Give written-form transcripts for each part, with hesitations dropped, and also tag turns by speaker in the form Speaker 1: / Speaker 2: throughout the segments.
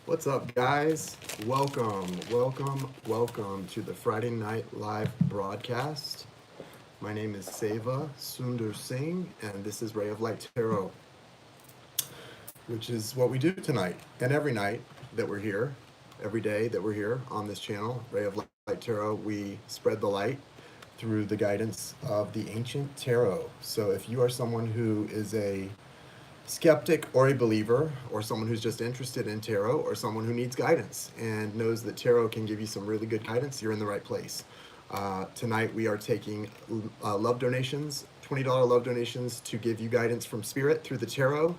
Speaker 1: What's up, guys? Welcome to the Friday Night Live broadcast. My name is Seva Sundar Singh, and this is Ray of Light Tarot, which is what we do tonight and every night that we're here, every day that we're here on this channel, Ray of Light Tarot. We spread the light through the guidance of the ancient tarot. So if you are someone who is a skeptic or a believer, or someone who's just interested in tarot, or someone who needs guidance and knows that tarot can give you some really good guidance, you're in the right place. Tonight we are taking love donations, $20 love donations to give you guidance from spirit through the tarot,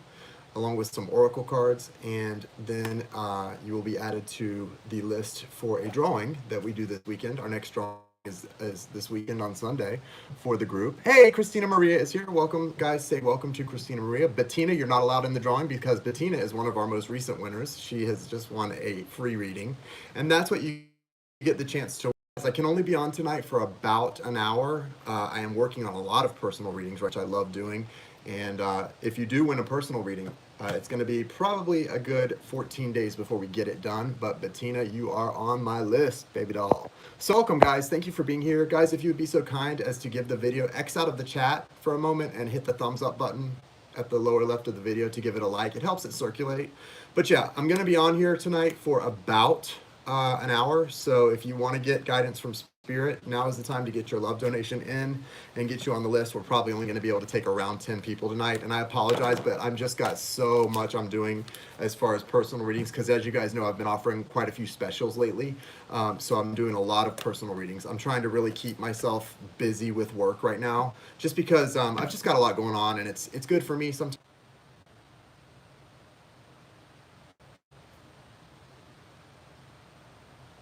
Speaker 1: along with some oracle cards, and then you will be added to the list for a drawing that we do this weekend. Our next drawing is this weekend on Sunday for the group. Hey, Christina Maria is here. Welcome, guys. Say welcome to Christina Maria. Bettina, you're not allowed in the drawing because Bettina is one of our most recent winners. She has just won a free reading, and that's what you get the chance to. I can only be on tonight for about an hour. I am working on a lot of personal readings, which I love doing. And if you do win a personal reading, it's going to be probably a good 14 days before we get it done. But Bettina, you are on my list, baby doll. So welcome, guys. Thank you for being here. Guys, if you would be so kind as to give the video X out of the chat for a moment and hit the thumbs up button at the lower left of the video to give it a like. It helps it circulate. But yeah, I'm going to be on here tonight for about an hour. So if you want to get guidance from spirit, now is the time to get your love donation in and get you on the list. We're probably only going to be able to take around 10 people tonight, and I apologize, but I've just got so much I'm doing as far as personal readings, because as you guys know, I've been offering quite a few specials lately. So I'm doing a lot of personal readings. I'm trying to really keep myself busy with work right now, just because I've just got a lot going on, and it's good for me sometimes.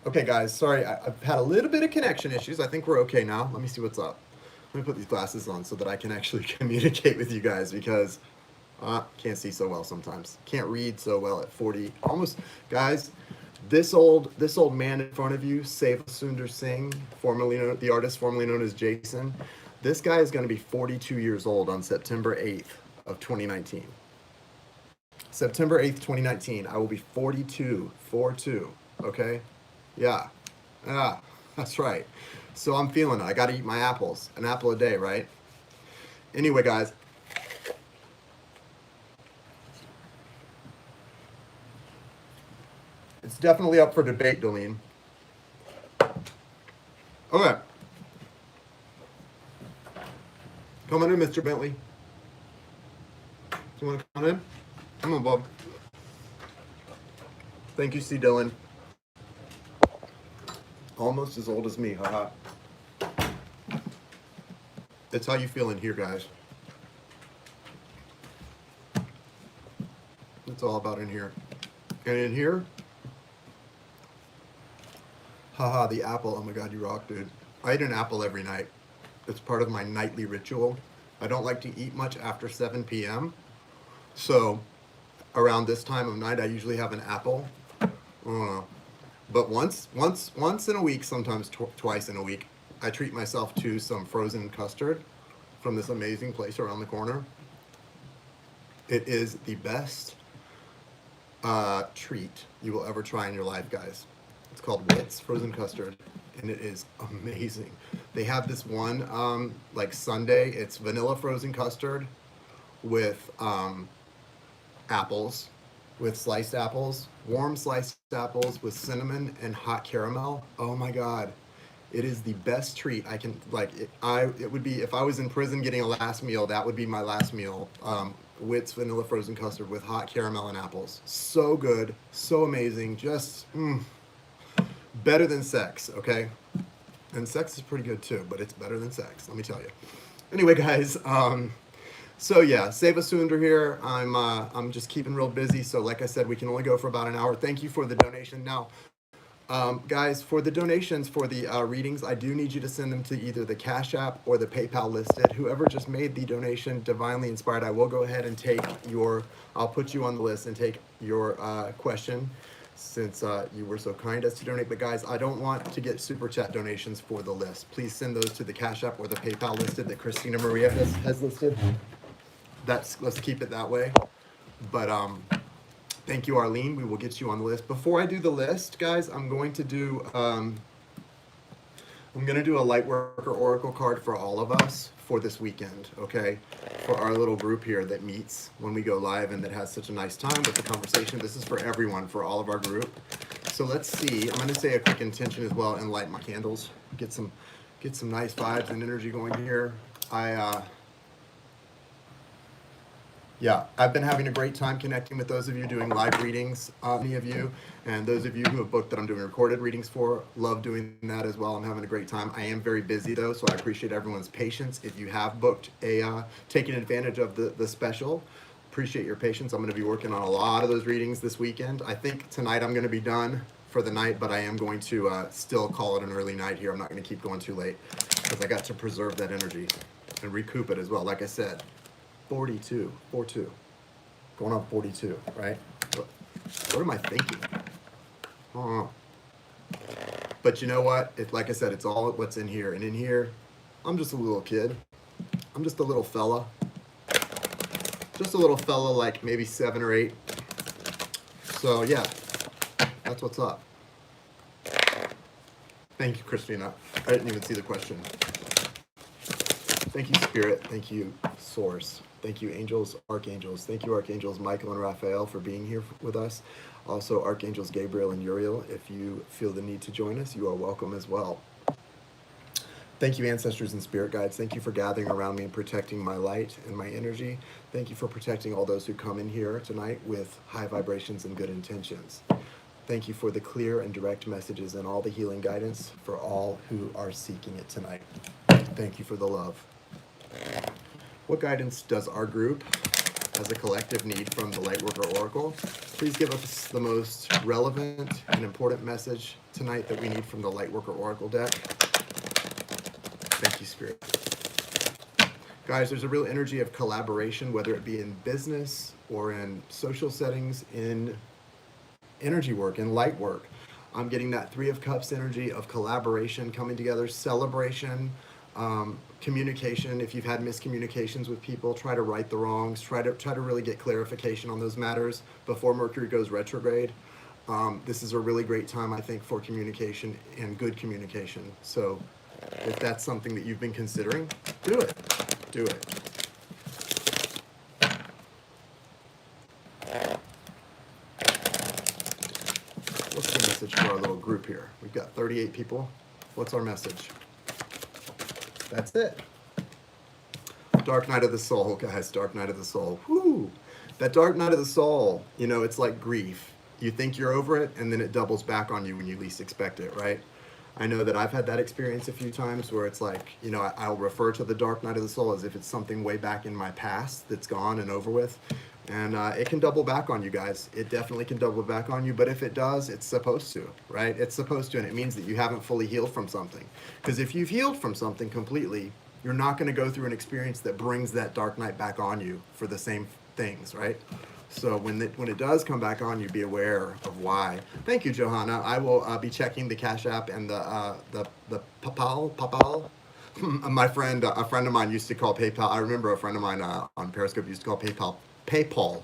Speaker 1: Okay, guys, sorry, I've had a little bit of connection issues. I think we're okay now. Let me see what's up. Let me put these glasses on so that I can actually communicate with you guys, because can't see so well sometimes. Can't read so well at 40. Almost, guys, this old man in front of you, Seva Sundar Singh, the artist formerly known as Jason. This guy is going to be 42 years old on September 8th of 2019. September 8th, 2019, I will be 42, 4-2, okay? Yeah, that's right. So I'm feeling it. I got to eat my apples, an apple a day, right? Anyway, guys, it's definitely up for debate, Darlene. Okay, come on in, Mr. Bentley. You want to come in? Come on, Bob. Thank you, C. Dillon. Almost as old as me, haha. That's how you feel in here, guys. It's all about in here. And in here, haha, the apple. Oh my God, you rock, dude. I eat an apple every night. It's part of my nightly ritual. I don't like to eat much after 7 p.m. So around this time of night, I usually have an apple. But once in a week, sometimes twice in a week, I treat myself to some frozen custard from this amazing place around the corner. It is the best treat you will ever try in your life, guys. It's called Wits Frozen Custard, and it is amazing. They have this one like Sunday. It's vanilla frozen custard with apples, with sliced apples, warm sliced apples with cinnamon and hot caramel. Oh my God. It is the best treat I can, it would be, if I was in prison getting a last meal, that would be my last meal. Wits vanilla frozen custard with hot caramel and apples. So good, so amazing, just better than sex, okay? And sex is pretty good too, but it's better than sex, let me tell you. Anyway, guys, so yeah, Seva Sundar here. I'm just keeping real busy. So like I said, we can only go for about an hour. Thank you for the donation. Now, guys, for the donations for the readings, I do need you to send them to either the Cash App or the PayPal listed. Whoever just made the donation, divinely inspired, I will go ahead and take I'll put you on the list and take your question, since you were so kind as to donate. But guys, I don't want to get super chat donations for the list. Please send those to the Cash App or the PayPal listed that Christina Maria has listed. Let's keep it that way. But Thank you, Arlene. We will get you on the list. Before I do the list, guys, I'm going to do a light worker oracle card for all of us for this weekend, okay? For our little group here that meets when we go live and that has such a nice time with the conversation. This is for everyone, for all of our group. So let's see. I'm going to say a quick intention as well and light my candles. Get some nice vibes and energy going here. Yeah, I've been having a great time connecting with those of you doing live readings, many of you, and those of you who have booked that I'm doing recorded readings for. Love doing that as well. I'm having a great time. I am very busy though, so I appreciate everyone's patience. If you have booked taking advantage of the special, appreciate your patience. I'm going to be working on a lot of those readings this weekend. I think tonight I'm going to be done for the night, but I am going to still call it an early night here. I'm not going to keep going too late because I got to preserve that energy and recoup it as well. Like I said, 42, going on 42, right? What am I thinking? But you know what? Like I said, it's all what's in here. And in here, I'm just a little kid. I'm just a little fella. Just a little fella, like maybe 7 or 8. So yeah, that's what's up. Thank you, Christina. I didn't even see the question. Thank you, Spirit. Thank you, Source. Thank you, angels, archangels. Thank you, archangels Michael and Raphael, for being here with us. Also, archangels Gabriel and Uriel. If you feel the need to join us, you are welcome as well. Thank you, ancestors and spirit guides. Thank you for gathering around me and protecting my light and my energy. Thank you for protecting all those who come in here tonight with high vibrations and good intentions. Thank you for the clear and direct messages and all the healing guidance for all who are seeking it tonight. Thank you for the love. What guidance does our group as a collective need from the Lightworker Oracle? Please give us the most relevant and important message tonight that we need from the Lightworker Oracle deck. Thank you, Spirit. Guys, there's a real energy of collaboration, whether it be in business or in social settings, in energy work, in light work. I'm getting that 3 of Cups energy of collaboration, coming together, celebration, communication. If you've had miscommunications with people, try to right the wrongs, try to really get clarification on those matters before Mercury goes retrograde. This is a really great time, I think, for communication and good communication. So if that's something that you've been considering, do it. Do it. What's the message for our little group here? We've got 38 people. What's our message? That's it. Dark night of the soul, guys. Dark night of the soul. Whoo! That dark night of the soul, you know, it's like grief. You think you're over it, and then it doubles back on you when you least expect it, right? I know that I've had that experience a few times where it's like, you know, I'll refer to the dark night of the soul as if it's something way back in my past that's gone and over with. And it can double back on you guys. It definitely can double back on you. But if it does, it's supposed to, right? It's supposed to, and it means that you haven't fully healed from something. Because if you've healed from something completely, you're not going to go through an experience that brings that dark night back on you for the same things, right? So when it does come back on you, be aware of why. Thank you, Johanna. I will be checking the Cash App and the PayPal. My friend, a friend of mine used to call PayPal. I remember a friend of mine on Periscope used to call PayPal,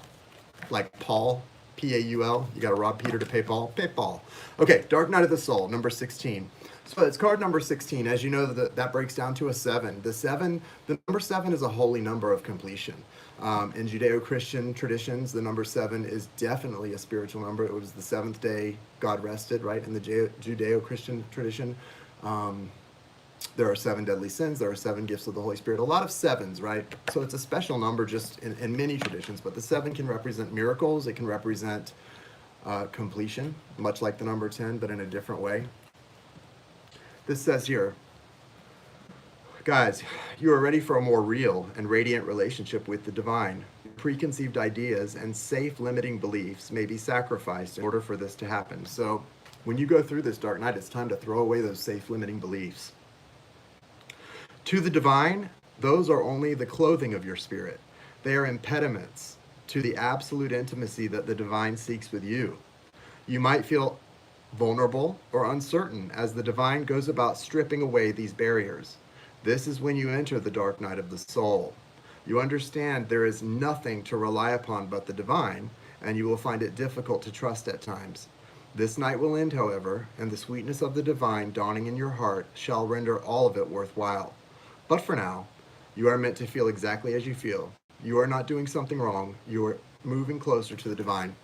Speaker 1: like Paul, P-A-U-L. You got to rob Peter to PayPal. Okay, Dark Night of the Soul, number 16. So it's card number 16. As you know, that breaks down to a 7. The number 7 is a holy number of completion. In Judeo-Christian traditions, the number 7 is definitely a spiritual number. It was the 7th day God rested, right? In the Judeo-Christian tradition, there are 7 deadly sins. There are 7 gifts of the Holy Spirit. A lot of 7s, right? So it's a special number just in many traditions. But the 7 can represent miracles. It can represent completion, much like the number 10, but in a different way. This says here, guys, you are ready for a more real and radiant relationship with the divine. Preconceived ideas and safe limiting beliefs may be sacrificed in order for this to happen. So when you go through this dark night, it's time to throw away those safe limiting beliefs. To the divine, those are only the clothing of your spirit. They are impediments to the absolute intimacy that the divine seeks with you. You might feel vulnerable or uncertain as the divine goes about stripping away these barriers. This is when you enter the dark night of the soul. You understand there is nothing to rely upon but the divine, and you will find it difficult to trust at times. This night will end, however, and the sweetness of the divine dawning in your heart shall render all of it worthwhile. But for now, you are meant to feel exactly as you feel. You are not doing something wrong. You are moving closer to the divine.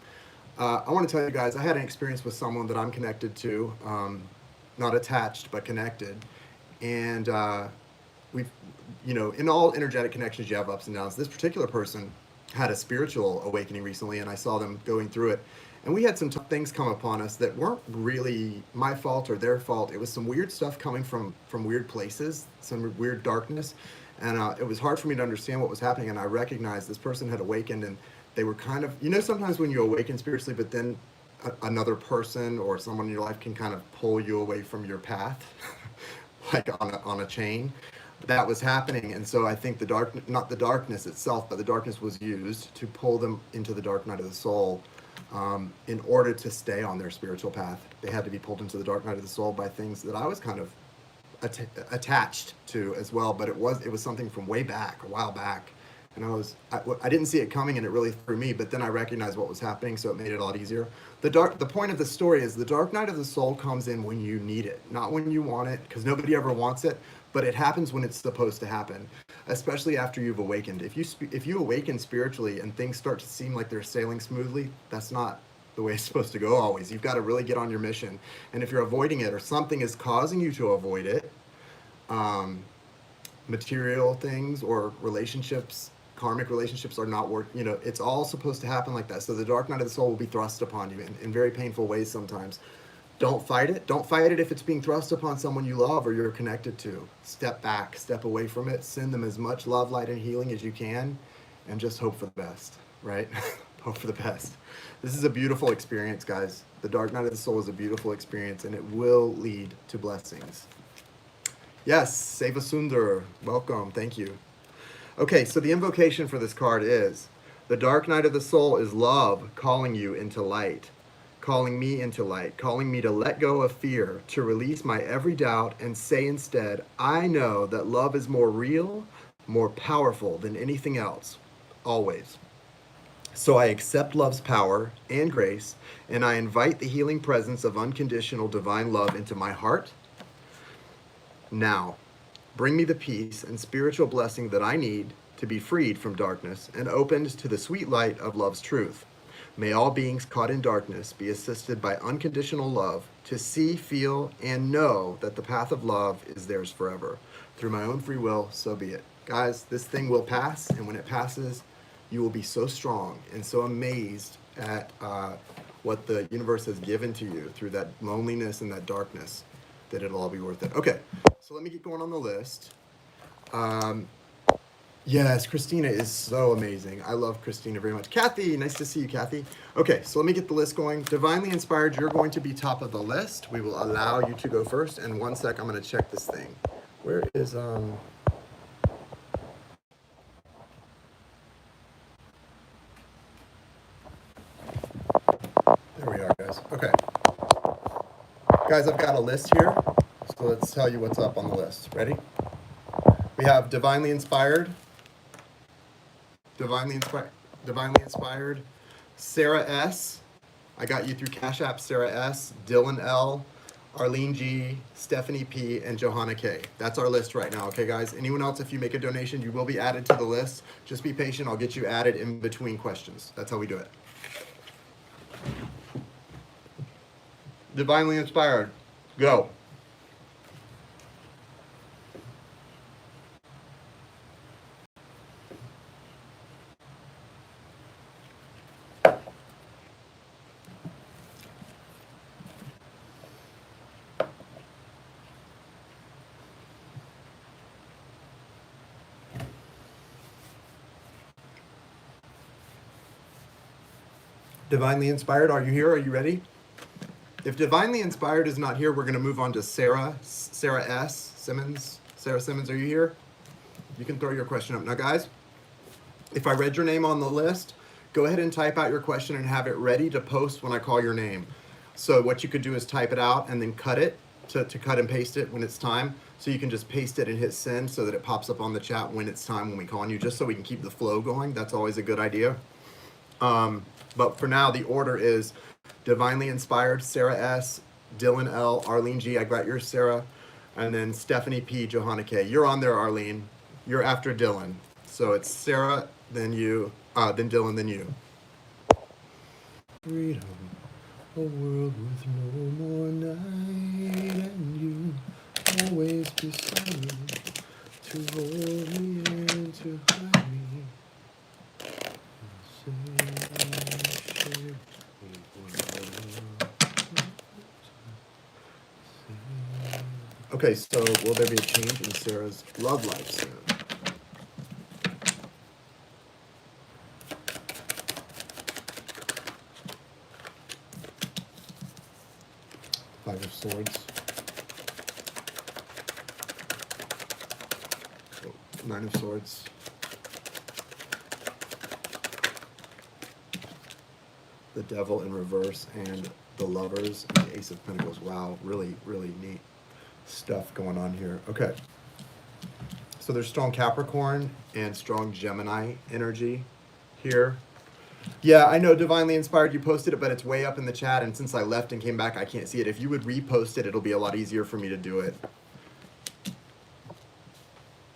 Speaker 1: I want to tell you guys, I had an experience with someone that I'm connected to, not attached, but connected. And we've, in all energetic connections, you have ups and downs. This particular person had a spiritual awakening recently, and I saw them going through it. And we had some tough things come upon us that weren't really my fault or their fault. It was some weird stuff coming from weird places, some weird darkness. And it was hard for me to understand what was happening. And I recognized this person had awakened, and they were kind of, sometimes when you awaken spiritually, but then another person or someone in your life can kind of pull you away from your path, like on a chain. That was happening. And so I think not the darkness itself, but the darkness was used to pull them into the dark night of the soul. In order to stay on their spiritual path, they had to be pulled into the dark night of the soul by things that I was kind of attached to as well. But it was something from way back, a while back, and I didn't see it coming, and it really threw me. But then I recognized what was happening, so it made it a lot easier. The point of the story is the dark night of the soul comes in when you need it, not when you want it, because nobody ever wants it. But it happens when it's supposed to happen, especially after you've awakened. If you awaken spiritually and things start to seem like they're sailing smoothly, that's not the way it's supposed to go always. You've got to really get on your mission. And if you're avoiding it or something is causing you to avoid it, material things or relationships, karmic relationships are not work. It's all supposed to happen like that. So the dark night of the soul will be thrust upon you in very painful ways sometimes. Don't fight it. Don't fight it if it's being thrust upon someone you love or you're connected to. Step back, step away from it, send them as much love, light, and healing as you can, and just hope for the best, right? Hope for the best. This is a beautiful experience, guys. The dark night of the soul is a beautiful experience, and it will lead to blessings. Yes, Seva Sundar, welcome, thank you. Okay, so the invocation for this card is, the dark night of the soul is love calling you into light. Calling me into light, calling me to let go of fear, to release my every doubt and say instead, I know that love is more real, more powerful than anything else, always. So I accept love's power and grace, and I invite the healing presence of unconditional divine love into my heart. Now, bring me the peace and spiritual blessing that I need to be freed from darkness and opened to the sweet light of love's truth. May all beings caught in darkness be assisted by unconditional love to see, feel, and know that the path of love is theirs forever. Through my own free will, so be it. Guys, this thing will pass, and when it passes, you will be so strong and so amazed at what the universe has given to you through that loneliness and that darkness, that it'll all be worth it. Okay, so let me get going on the list. Yes, Christina is so amazing. I love Christina very much. Kathy, nice to see you, Kathy. Okay, so let me get the list going. Divinely inspired, you're going to be top of the list. We will allow you to go first. And one sec, I'm going to check this thing. Where is, There we are, guys. Okay. Guys, I've got a list here. So let's tell you what's up on the list. Ready? We have Divinely Inspired. Divinely inspired, Sarah S. I got you through Cash App, Sarah S, Dylan L, Arlene G, Stephanie P, and Johanna K. That's our list right now, okay, guys? Anyone else, if you make a donation, you will be added to the list. Just be patient. I'll get you added in between questions. That's how we do it. Divinely inspired. Go. Divinely inspired, are you here? Are you ready? If divinely inspired is not here, we're going to move on to Sarah S. Simmons. Sarah Simmons, are you here? You can throw your question up. Now, guys, if I read your name on the list, go ahead and type out your question and have it ready to post when I call your name. So what you could do is type it out and then cut it to cut and paste it when it's time. So you can just paste it and hit send so that it pops up on the chat when it's time when we call on you, just so we can keep the flow going. That's always a good idea. But for now, the order is Divinely Inspired, Sarah S., Dylan L., Arlene G. I got yours, Sarah. And then Stephanie P., Johanna K. You're on there, Arlene. You're after Dylan. So it's Sarah, then you, then Dylan, then you. Freedom, a world with no more night, and you always beside me to hold me and to hide me. Okay, so will there be a change in Sarah's love life soon? Five of Swords. Oh, Nine of Swords. The Devil in reverse and the Lovers and the Ace of Pentacles. Wow, really, really neat stuff going on here. Okay. So there's strong Capricorn and strong Gemini energy here. Yeah, I know, Divinely Inspired, you posted it, but it's way up in the chat, and since I left and came back, I can't see it. If you would repost it, it'll be a lot easier for me to do it.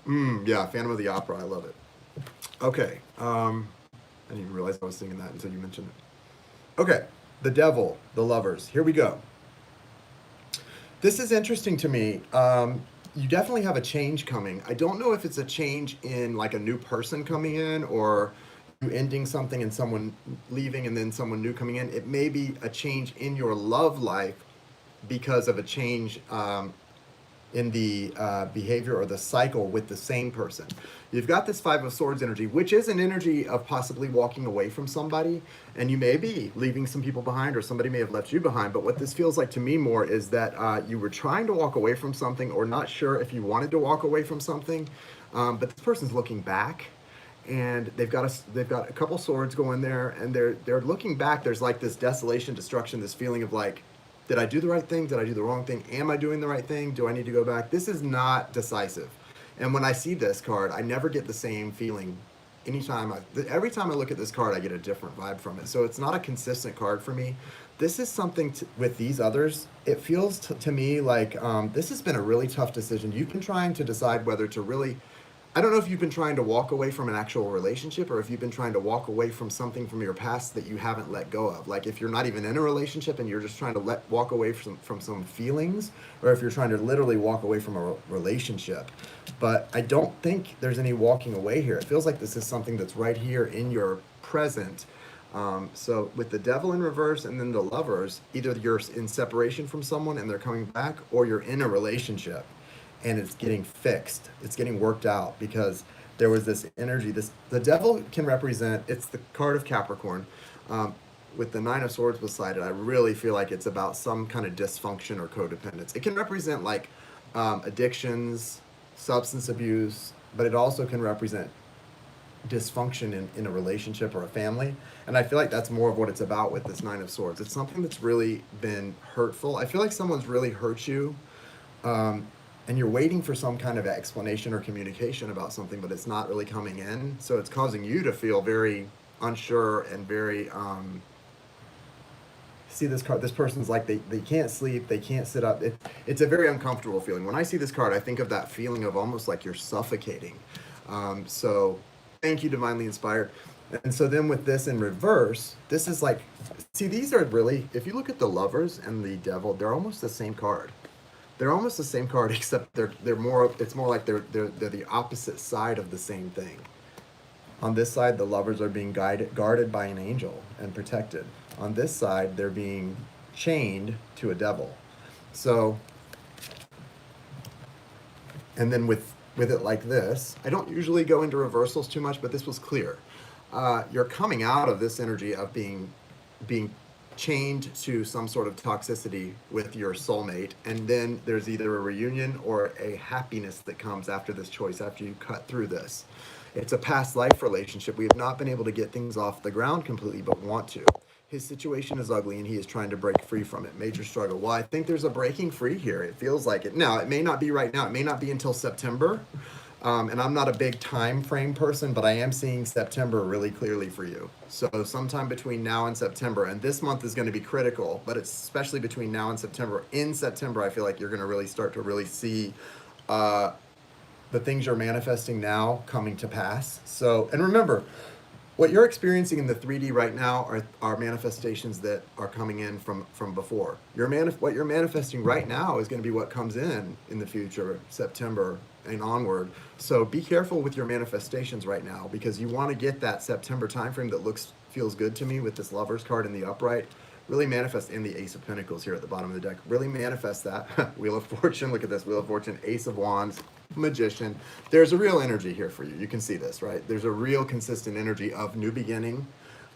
Speaker 1: Yeah, Phantom of the Opera, I love it. Okay, I didn't even realize I was singing that until you mentioned it. Okay, the Devil, the Lovers, here we go. This is interesting to me. You definitely have a change coming. I don't know if it's a change in like a new person coming in, or you ending something and someone leaving and then someone new coming in. It may be a change in your love life because of a change in the behavior or the cycle with the same person. You've got this Five of Swords energy, which is an energy of possibly walking away from somebody, and you may be leaving some people behind, or somebody may have left you behind. But what this feels like to me more is that you were trying to walk away from something, or not sure if you wanted to walk away from something, but this person's looking back, and they've got a couple swords going there, and they're looking back. There's like this desolation, destruction, this feeling of like, did I do the right thing? Did I do the wrong thing? Am I doing the right thing? Do I need to go back? This is not decisive. And when I see this card, I never get the same feeling. Every time I look at this card, I get a different vibe from it. So it's not a consistent card for me. This is something with these others. It feels to me like this has been a really tough decision. You've been trying to decide whether to really, I don't know if you've been trying to walk away from an actual relationship, or if you've been trying to walk away from something from your past that you haven't let go of. Like if you're not even in a relationship and you're just trying to walk away from some feelings, or if you're trying to literally walk away from a relationship. But I don't think there's any walking away here. It feels like this is something that's right here in your present. So with the Devil in reverse and then the Lovers, either you're in separation from someone and they're coming back, or you're in a relationship and it's getting fixed. It's getting worked out because there was this energy. The Devil can represent, it's the card of Capricorn. With the Nine of Swords beside it, I really feel like it's about some kind of dysfunction or codependence. It can represent like addictions, substance abuse, but it also can represent dysfunction in a relationship or a family. And I feel like that's more of what it's about with this Nine of Swords. It's something that's really been hurtful. I feel like someone's really hurt you, and you're waiting for some kind of explanation or communication about something, but it's not really coming in. So it's causing you to feel very unsure and very see this card, this person's like they can't sleep, they can't sit up. It's a very uncomfortable feeling. When I see this card, I think of that feeling of almost like you're suffocating. So thank you, Divinely Inspired. And so then with this in reverse, this is like, see, these are really, if you look at the Lovers and the Devil, they're almost the same card. They're almost the same card, except they're more, it's more like they're the opposite side of the same thing. On this side, the Lovers are being guarded by an angel and protected. On this side, they're being chained to a devil. So, and then with it like this, I don't usually go into reversals too much, but this was clear. You're coming out of this energy of being chained to some sort of toxicity with your soulmate, and then there's either a reunion or a happiness that comes after this choice, after you cut through this. It's a past life relationship. We have not been able to get things off the ground completely, but want to. His situation is ugly and he is trying to break free from it. Major struggle. Well, I think there's a breaking free here. It feels like it. Now, it may not be right now. It may not be until September, And I'm not a big time frame person, but I am seeing September really clearly for you. So sometime between now and September, and this month is going to be critical, but it's especially between now and September. In September, I feel like you're going to really start to really see uh, the things you're manifesting now coming to pass. So, and remember, what you're experiencing in the 3D right now are manifestations that are coming in from before. What you're manifesting right now is going to be what comes in the future, September and onward. So be careful with your manifestations right now, because you want to get that September timeframe that feels good to me with this Lovers card in the upright. Really manifest in the Ace of Pentacles here at the bottom of the deck. Really manifest that. Wheel of Fortune, look at this. Wheel of Fortune, Ace of Wands, Magician. There's a real energy here for you. You can see this, right? There's a real consistent energy of new beginning,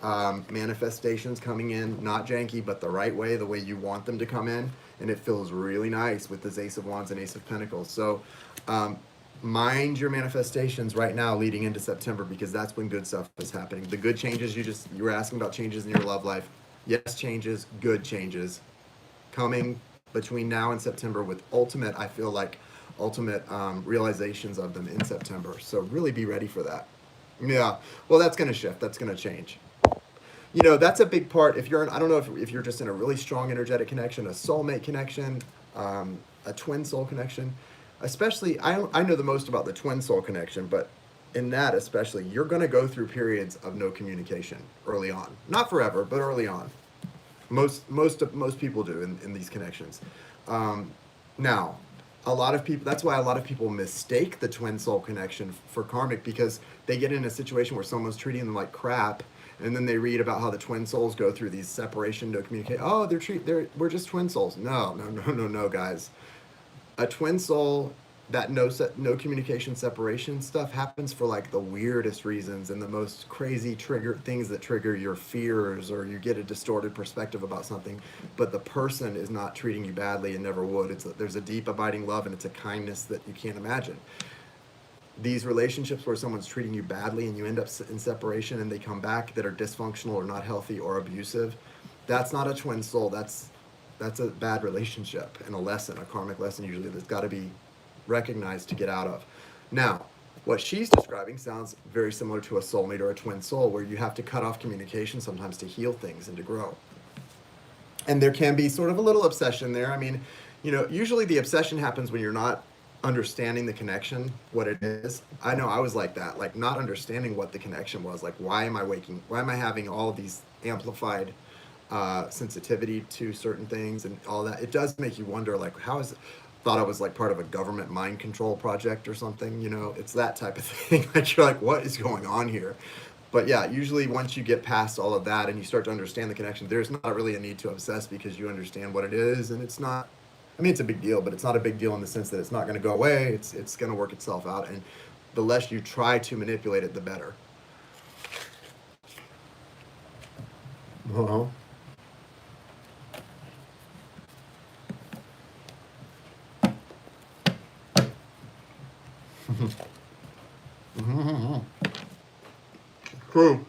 Speaker 1: manifestations coming in, not janky, but the right way, the way you want them to come in. And it feels really nice with this Ace of Wands and Ace of Pentacles. So mind your manifestations right now leading into September, because that's when good stuff is happening. The good changes, you were asking about changes in your love life. Yes, changes, good changes coming between now and September with I feel like ultimate realizations of them in September. So really be ready for that. Yeah, well, that's going to shift. That's going to change. You know, that's a big part. I don't know if you're just in a really strong energetic connection, a soulmate connection, a twin soul connection. Especially, I know the most about the twin soul connection, but in that especially, you're going to go through periods of no communication early on. Not forever, but early on. Most people do in these connections. Now, a lot of people, that's why a lot of people mistake the twin soul connection for karmic, because they get in a situation where someone's treating them like crap, and then they read about how the twin souls go through these separation, no communicate. Oh, we're just twin souls. No, guys. A twin soul, that no communication separation stuff happens for like the weirdest reasons and the most crazy things that trigger your fears, or you get a distorted perspective about something, but the person is not treating you badly and never would. There's a deep abiding love, and it's a kindness that you can't imagine. These relationships where someone's treating you badly and you end up in separation and they come back that are dysfunctional or not healthy or abusive, that's not a twin soul. That's a bad relationship and a karmic lesson usually that's got to be recognized to get out of. Now, what she's describing sounds very similar to a soulmate or a twin soul, where you have to cut off communication sometimes to heal things and to grow. And there can be sort of a little obsession there. I mean, usually the obsession happens when you're not understanding the connection, what it is. I know I was like that, like not understanding what the connection was. Like, why am I having all of these amplified sensitivity to certain things and all that? It does make you wonder, like, thought I was like part of a government mind control project or something, it's that type of thing. Like, you're like, what is going on here? But yeah, usually once you get past all of that and you start to understand the connection, there's not really a need to obsess, because you understand what it is. And it's not, it's a big deal, but it's not a big deal in the sense that it's not going to go away. It's going to work itself out. And the less you try to manipulate it, the better. Uh-huh. True.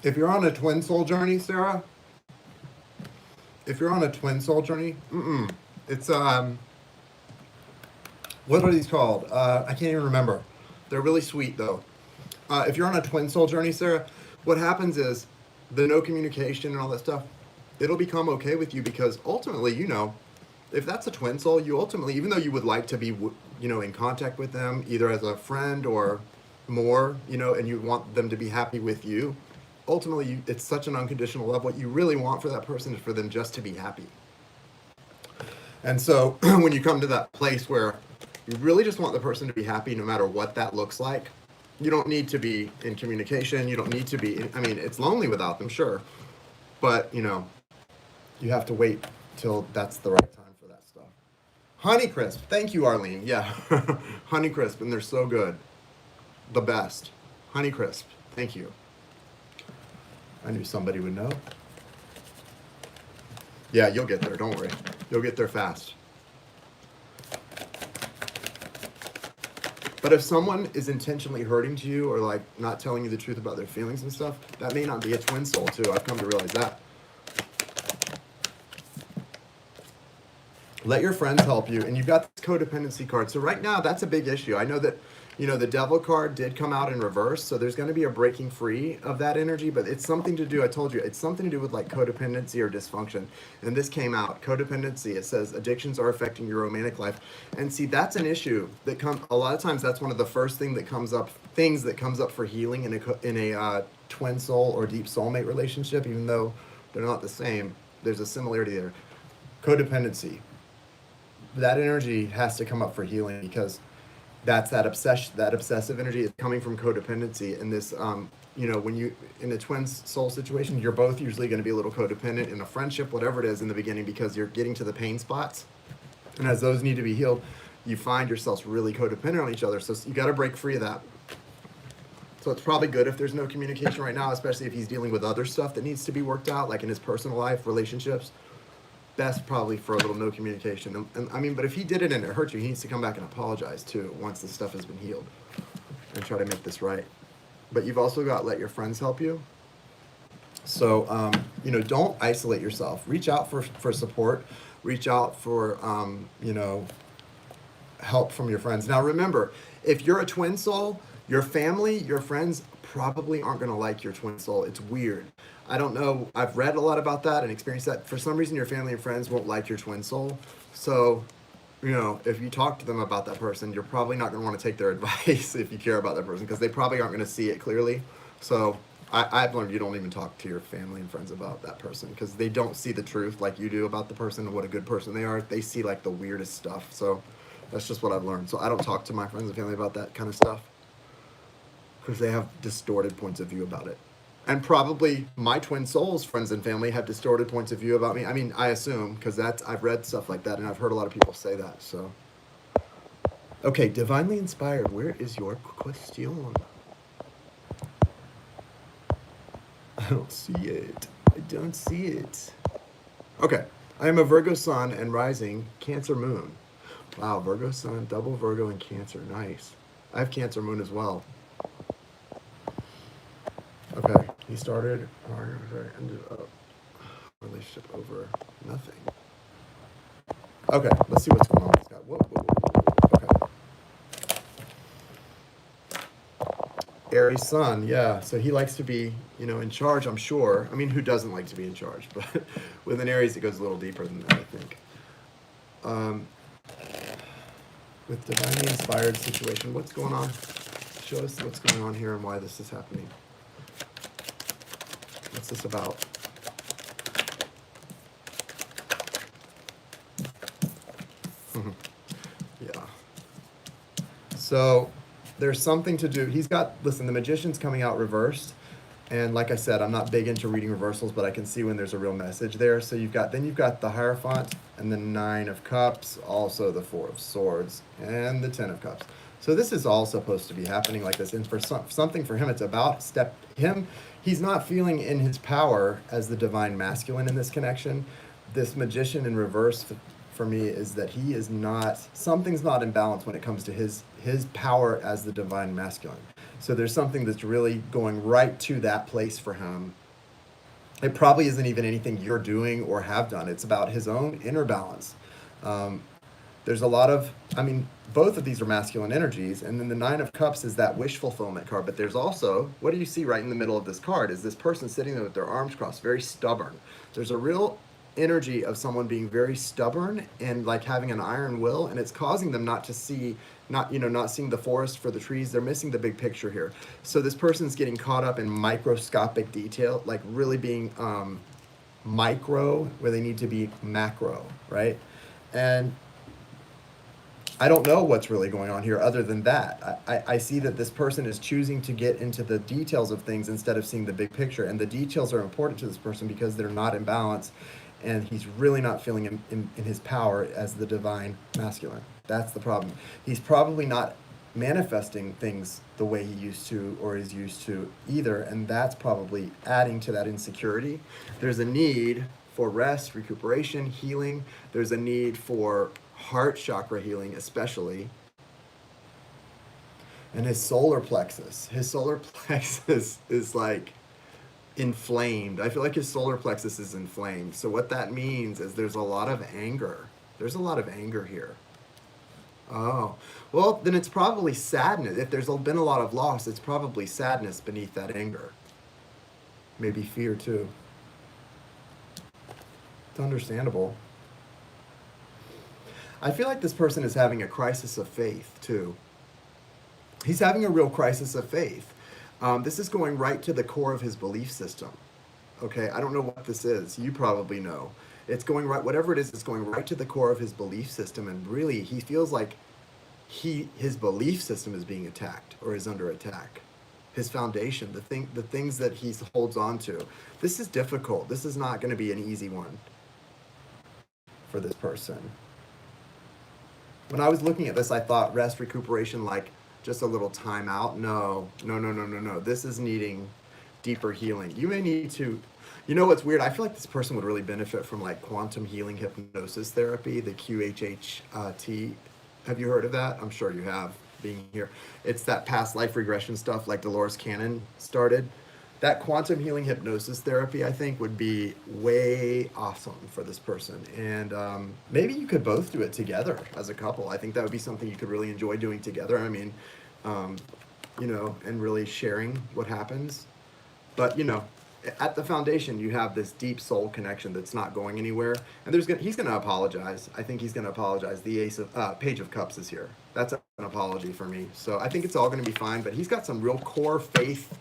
Speaker 1: If you're on a twin soul journey, Sarah, it's what are these called? I can't even remember. They're really sweet though. If you're on a twin soul journey, Sarah, what happens is the no communication and all that stuff, it'll become okay with you, because ultimately, if that's a twin soul, you ultimately, even though you would like to be, in contact with them, either as a friend or more, and you want them to be happy with you, ultimately, it's such an unconditional love. What you really want for that person is for them just to be happy. And so when you come to that place where you really just want the person to be happy, no matter what that looks like, you don't need to be in communication. You don't need to be, it's lonely without them, sure. But, you have to wait till that's the right time for that stuff. Honeycrisp. Thank you, Arlene. Yeah. Honeycrisp, and they're so good. The best. Honeycrisp. Thank you. I knew somebody would know. Yeah, you'll get there. Don't worry. You'll get there fast. But if someone is intentionally hurting to you or like not telling you the truth about their feelings and stuff, that may not be a twin soul too. I've come to realize that. Let your friends help you, and you've got this codependency card. So right now, that's a big issue. I know that, the devil card did come out in reverse, so there's going to be a breaking free of that energy, but it's something to do, I told you, it's something to do with like codependency or dysfunction. And this came out, codependency. It says addictions are affecting your romantic life. And see, that's an issue that a lot of times that's one of the first things that comes up for healing in a twin soul or deep soulmate relationship, even though they're not the same. There's a similarity there. Codependency. That energy has to come up for healing because that's that obsessive energy is coming from codependency. And this, when you in a twin soul situation, you're both usually going to be a little codependent in a friendship, whatever it is in the beginning, because you're getting to the pain spots. And as those need to be healed, you find yourselves really codependent on each other. So you got to break free of that. So it's probably good if there's no communication right now, especially if he's dealing with other stuff that needs to be worked out, like in his personal life, relationships. Best probably for a little no communication. And I mean, but if he did it and it hurt you, he needs to come back and apologize too once this stuff has been healed and try to make this right. But you've also got let your friends help you. So, don't isolate yourself. Reach out for support. Reach out for, help from your friends. Now, remember, if you're a twin soul, your family, your friends probably aren't going to like your twin soul. It's weird. I don't know. I've read a lot about that and experienced that. For some reason, your family and friends won't like your twin soul. So, if you talk to them about that person, you're probably not going to want to take their advice if you care about that person because they probably aren't going to see it clearly. So I've learned you don't even talk to your family and friends about that person because they don't see the truth like you do about the person and what a good person they are. They see like the weirdest stuff. So that's just what I've learned. So I don't talk to my friends and family about that kind of stuff because they have distorted points of view about it. And probably my twin souls, friends and family, have distorted points of view about me. I mean, I assume, because I've read stuff like that, and I've heard a lot of people say that, so. Okay, divinely inspired, where is your question? I don't see it. I don't see it. Okay, I am a Virgo sun and rising Cancer moon. Wow, Virgo sun, double Virgo and Cancer, nice. I have Cancer moon as well. Okay, he started, ended up relationship over nothing. Okay, let's see what's going on with this guy. Whoa. Okay. Aries sun, yeah. So he likes to be, in charge, I'm sure. I mean, who doesn't like to be in charge? But with an Aries, it goes a little deeper than that, I think. With divinely inspired situation, what's going on? Show us what's going on here and why this is happening. What's this about? Yeah. So there's something to do. Listen, the Magician's coming out reversed. And like I said, I'm not big into reading reversals, but I can see when there's a real message there. So you've got the Hierophant and the 9 of Cups, also the 4 of Swords and the 10 of Cups. So this is all supposed to be happening like this. And for something for him, it's about he's not feeling in his power as the divine masculine in this connection. This Magician in reverse for me is that something's not in balance when it comes to his power as the divine masculine. So there's something that's really going right to that place for him. It probably isn't even anything you're doing or have done. It's about his own inner balance. There's a lot of, both of these are masculine energies. And then the 9 of Cups is that wish fulfillment card. But there's also, what do you see right in the middle of this card is this person sitting there with their arms crossed, very stubborn. There's a real energy of someone being very stubborn and like having an iron will. And it's causing them not seeing the forest for the trees. They're missing the big picture here. So this person's getting caught up in microscopic detail, like really being micro where they need to be macro, right? And I don't know what's really going on here other than that. I see that this person is choosing to get into the details of things instead of seeing the big picture. And the details are important to this person because they're not in balance. And he's really not feeling in his power as the divine masculine. That's the problem. He's probably not manifesting things the way he used to or is used to either. And that's probably adding to that insecurity. There's a need for rest, recuperation, healing. There's a need for heart chakra healing, especially. And his solar plexus is like inflamed. I feel like his solar plexus is inflamed. So what that means is there's a lot of anger. There's a lot of anger here. Oh, well, then it's probably sadness. If there's been a lot of loss, it's probably sadness beneath that anger. Maybe fear too. It's understandable. I feel like this person is having a crisis of faith too. He's having a real crisis of faith. This is going right to the core of his belief system. Okay, I don't know what this is. You probably know. It's going right, whatever it is, it's going right to the core of his belief system, and really, he feels like his belief system is being attacked or is under attack. His foundation, the things that he holds on to. This is difficult. This is not going to be an easy one for this person. When I was looking at this, I thought rest, recuperation, like just a little time out. No. This is needing deeper healing. You may need to, you know what's weird? I feel like this person would really benefit from like quantum healing hypnosis therapy, the QHHT. Have you heard of that? I'm sure you have, being here. It's that past life regression stuff like Dolores Cannon started. That quantum healing hypnosis therapy, I think, would be way awesome for this person. And maybe you could both do it together as a couple. I think that would be something you could really enjoy doing together. I mean, you know, and really sharing what happens. But, you know, at the foundation, you have this deep soul connection that's not going anywhere. And he's going to apologize. I think he's going to apologize. The Page of Cups is here. That's an apology for me. So I think it's all going to be fine. But he's got some real core faith,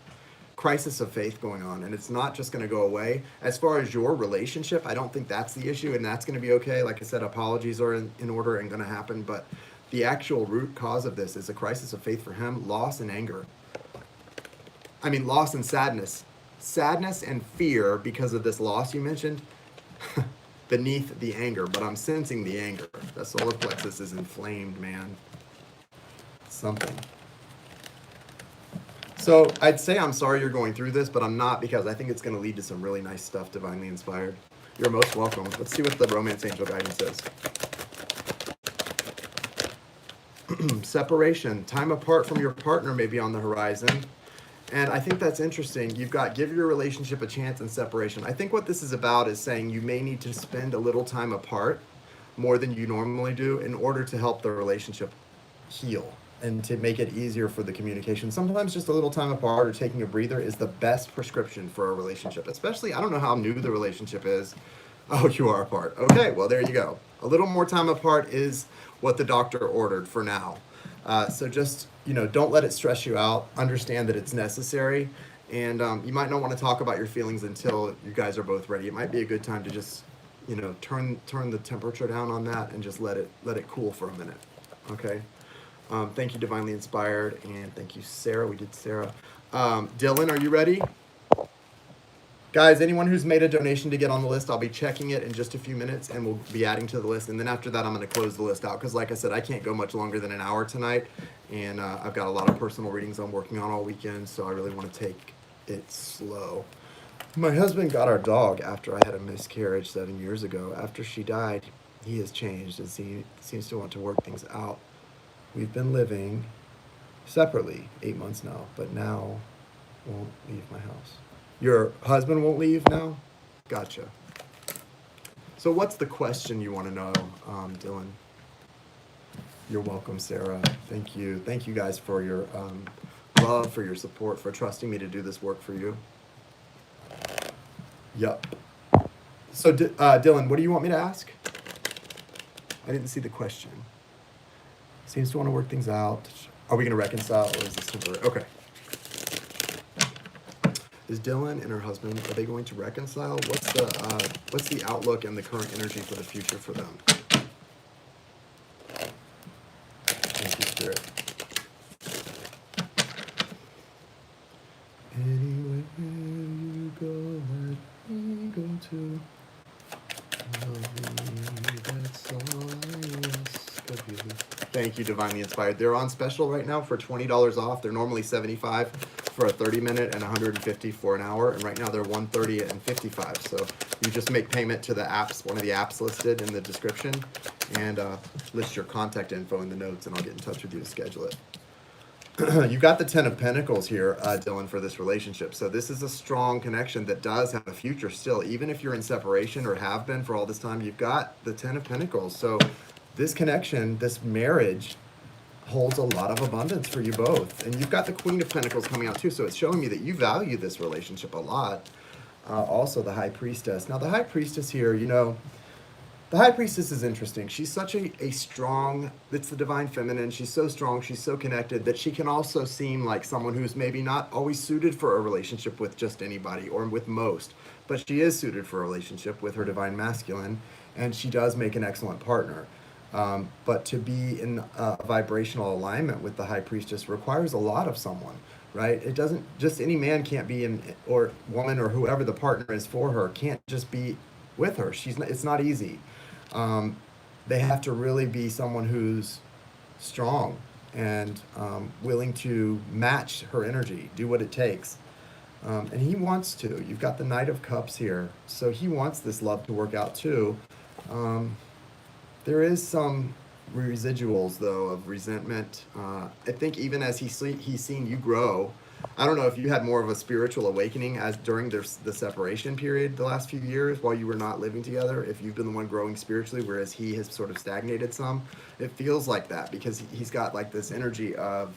Speaker 1: crisis of faith going on, and it's not just going to go away. As far as your relationship, I don't think that's the issue, and that's going to be okay. Like I said, apologies are in order and going to happen, but the actual root cause of this is a crisis of faith for him, loss and anger. I mean, loss and sadness. Sadness and fear because of this loss you mentioned beneath the anger, but I'm sensing the anger. The solar plexus is inflamed, man. Something. So I'd say I'm sorry you're going through this, but I'm not, because I think it's going to lead to some really nice stuff, divinely inspired. You're most welcome. Let's see what the romance angel guidance says. Separation. Time apart from your partner may be on the horizon. And I think that's interesting. You've got give your relationship a chance in separation. I think what this is about is saying you may need to spend a little time apart, more than you normally do, in order to help the relationship heal and to make it easier for the communication. Sometimes just a little time apart or taking a breather is the best prescription for a relationship, especially, I don't know how new the relationship is. Oh, you are apart. Okay, well, there you go. A little more time apart is what the doctor ordered for now. So just, you know, don't let it stress you out. Understand that it's necessary. And you might not want to talk about your feelings until you guys are both ready. It might be a good time to just, you know, turn the temperature down on that and just let it cool for a minute. Okay? Thank you, Divinely Inspired, and thank you, Sarah. We did Sarah. Dylan, are you ready? Guys, anyone who's made a donation to get on the list, I'll be checking it in just a few minutes, and we'll be adding to the list. And then after that, I'm going to close the list out, because like I said, I can't go much longer than an hour tonight, and I've got a lot of personal readings I'm working on all weekend, so I really want to take it slow. My husband got our dog after I had a miscarriage 7 years ago. After she died, he has changed, and seems to want to work things out. We've been living separately 8 months now, but now won't leave my house. Your husband won't leave now? Gotcha. So what's the question you want to know, Dylan? You're welcome, Sarah. Thank you. Thank you guys for your love, for your support, for trusting me to do this work for you. Yep. So, Dylan, what do you want me to ask? I didn't see the question. Seems to want to work things out. Are we going to reconcile, or is this temporary? Okay. Is Dylan and her husband, are they going to reconcile? What's the outlook and the current energy for the future for them? Thank you, Spirit. Anywhere you go, let me go too. Love me, that's all I ask of you. Thank you, Divinely Inspired. They're on special right now for $20 off. They're normally $75 for a 30-minute and $150 for an hour. And right now they're $130 and $55. So you just make payment to the apps, one of the apps listed in the description, and list your contact info in the notes, and I'll get in touch with you to schedule it. You've got the Ten of Pentacles here, Dylan, for this relationship. So this is a strong connection that does have a future still. Even if you're in separation or have been for all this time, you've got the Ten of Pentacles. So this connection, this marriage, holds a lot of abundance for you both. And you've got the Queen of Pentacles coming out too. So it's showing me that you value this relationship a lot. Also the High Priestess. Now the High Priestess here, you know, the High Priestess is interesting. She's such a strong, it's the divine feminine. She's so strong, she's so connected that she can also seem like someone who's maybe not always suited for a relationship with just anybody or with most, but she is suited for a relationship with her divine masculine, and she does make an excellent partner. But to be in a vibrational alignment with the High Priestess requires a lot of someone, right? It doesn't, just any man can't be in, or woman or whoever the partner is for her can't just be with her. It's not easy. They have to really be someone who's strong and willing to match her energy, do what it takes. And he wants to. You've got the Knight of Cups here. So he wants this love to work out too. There is some residuals, though, of resentment. I think even as he's seen you grow, I don't know if you had more of a spiritual awakening as during the separation period the last few years while you were not living together, if you've been the one growing spiritually, whereas he has sort of stagnated some. It feels like that because he's got like this energy of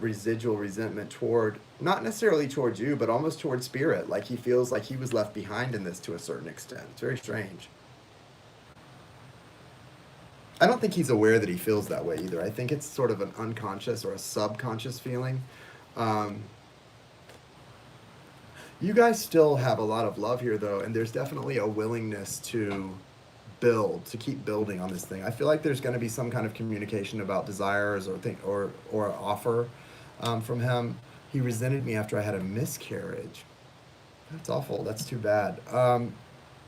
Speaker 1: residual resentment toward, not necessarily towards you, but almost towards spirit. Like he feels like he was left behind in this to a certain extent. It's very strange. I don't think he's aware that he feels that way either. I think it's sort of an unconscious or a subconscious feeling. You guys still have a lot of love here, though, and there's definitely a willingness to build, to keep building on this thing. I feel like there's going to be some kind of communication about desires or offer from him. He resented me after I had a miscarriage. That's awful. That's too bad.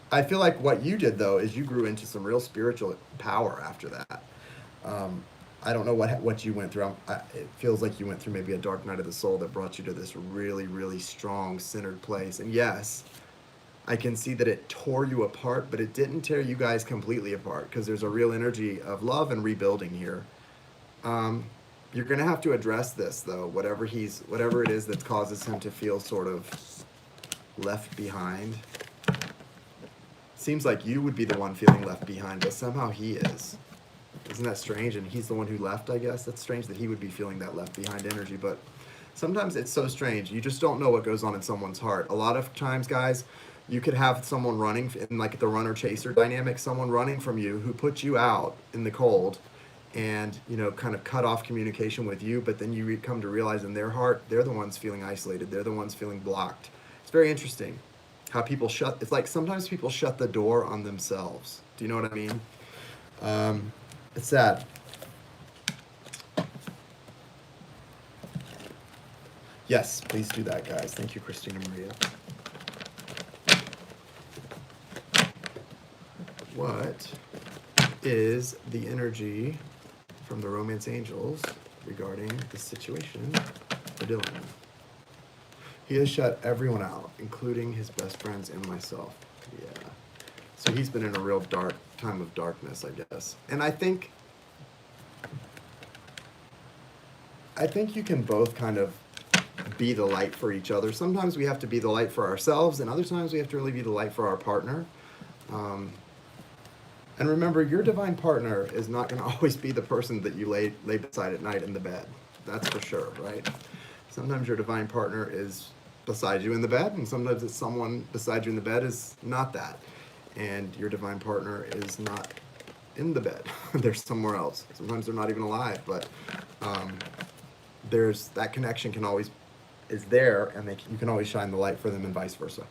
Speaker 1: I feel like what you did, though, is you grew into some real spiritual power after that. I don't know what you went through. It feels like you went through maybe a dark night of the soul that brought you to this really, really strong, centered place. And yes, I can see that it tore you apart, but it didn't tear you guys completely apart because there's a real energy of love and rebuilding here. You're going to have to address this, though, whatever it is that causes him to feel sort of left behind. Seems like you would be the one feeling left behind, but somehow he is. Isn't that strange? And he's the one who left, I guess. That's strange that he would be feeling that left behind energy, but sometimes it's so strange. You just don't know what goes on in someone's heart. A lot of times, guys, you could have someone running in like the runner-chaser dynamic, someone running from you who put you out in the cold and, you know, kind of cut off communication with you, but then you come to realize in their heart, they're the ones feeling isolated. They're the ones feeling blocked. It's very interesting how people it's like sometimes people shut the door on themselves. Do you know what I mean? It's sad. Yes, please do that, guys. Thank you, Christina Maria. What is the energy from the romance angels regarding the situation for Dylan? He has shut everyone out, including his best friends and myself. Yeah. So he's been in a real dark time of darkness, I guess. And I think you can both kind of be the light for each other. Sometimes we have to be the light for ourselves, and other times we have to really be the light for our partner. And remember, your divine partner is not going to always be the person that you lay beside at night in the bed. That's for sure, right? Sometimes your divine partner is beside you in the bed, and sometimes it's someone beside you in the bed is not that. And your divine partner is not in the bed. They're somewhere else. Sometimes they're not even alive, but there's that connection is there, and you can always shine the light for them and vice versa.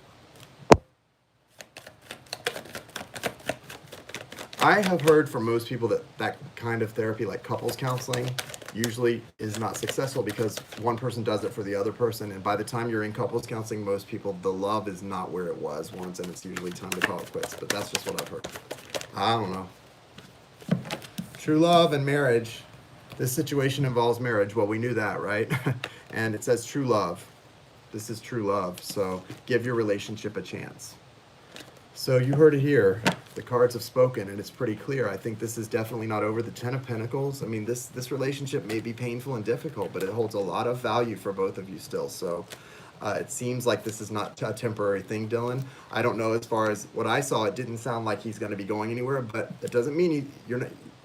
Speaker 1: I have heard from most people that kind of therapy, like couples counseling, usually is not successful because one person does it for the other person, and by the time you're in couples counseling, most people, the love is not where it was once, and it's usually time to call it quits. But that's just what I've heard. I don't know. True love and marriage. This situation involves marriage. Well, we knew that, right? And it says true love. This is true love. So give your relationship a chance. So you heard it here. The cards have spoken, and it's pretty clear. I think this is definitely not over. The Ten of Pentacles. I mean, this relationship may be painful and difficult, but it holds a lot of value for both of you still. So it seems like this is not a temporary thing, Dylan. I don't know, as far as what I saw, it didn't sound like he's going to be going anywhere, but it doesn't mean you're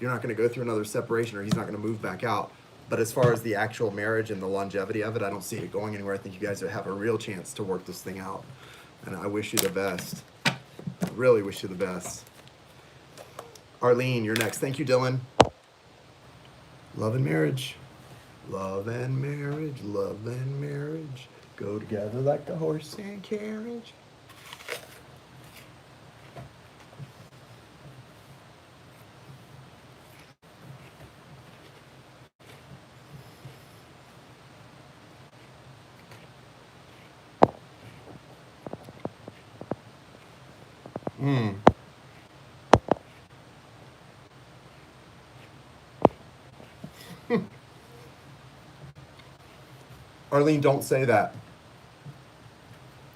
Speaker 1: not going to go through another separation, or he's not going to move back out. But as far as the actual marriage and the longevity of it, I don't see it going anywhere. I think you guys have a real chance to work this thing out. And I wish you the best. I really wish you the best. Arlene, you're next. Thank you, Dylan. Love and marriage. Love and marriage. Love and marriage. Go together like a horse and carriage. Arlene, don't say that.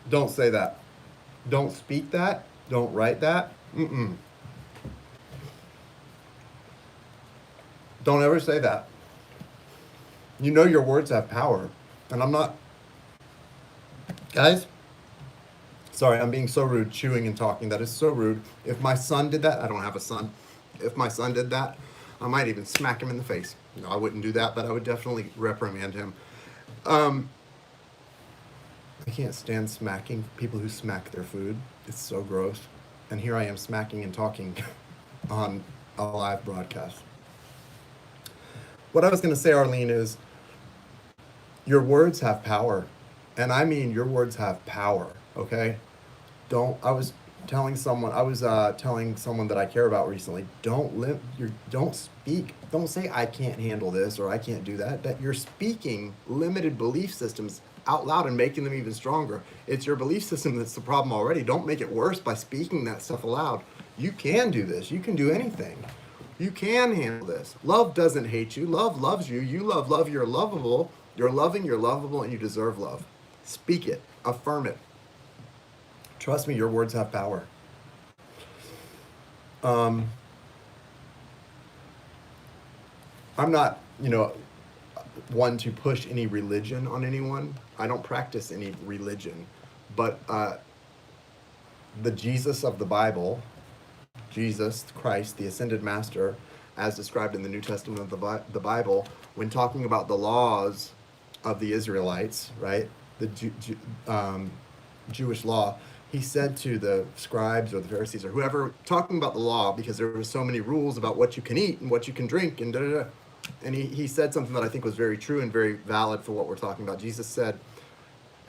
Speaker 1: Don't say that. Don't speak that. Don't write that. Don't ever say that. You know your words have power. And I'm not... Guys, sorry, I'm being so rude, chewing and talking. That is so rude. If my son did that, I don't have a son. If my son did that, I might even smack him in the face. No, I wouldn't do that, but I would definitely reprimand him. I can't stand smacking people who smack their food. It's so gross. And here I am smacking and talking on a live broadcast. What I was going to say, Arlene, is your words have power. And I mean, your words have power, okay? I was telling someone that I care about recently, don't speak. Don't say I can't handle this or I can't do that. That you're speaking limited belief systems out loud and making them even stronger. It's your belief system that's the problem already. Don't make it worse by speaking that stuff aloud. You can do this. You can do anything. You can handle this. Love doesn't hate you. Love loves you. You love. You're lovable. You're loving, you're lovable, and you deserve love. Speak it. Affirm it. Trust me, your words have power. I'm not, one to push any religion on anyone. I don't practice any religion. But the Jesus of the Bible, Jesus Christ, the ascended master, as described in the New Testament of the Bible, when talking about the laws of the Israelites, right, the Jewish law, he said to the scribes or the Pharisees or whoever talking about the law, because there were so many rules about what you can eat and what you can drink and da-da-da. And he said something that I think was very true and very valid for what we're talking about. Jesus said,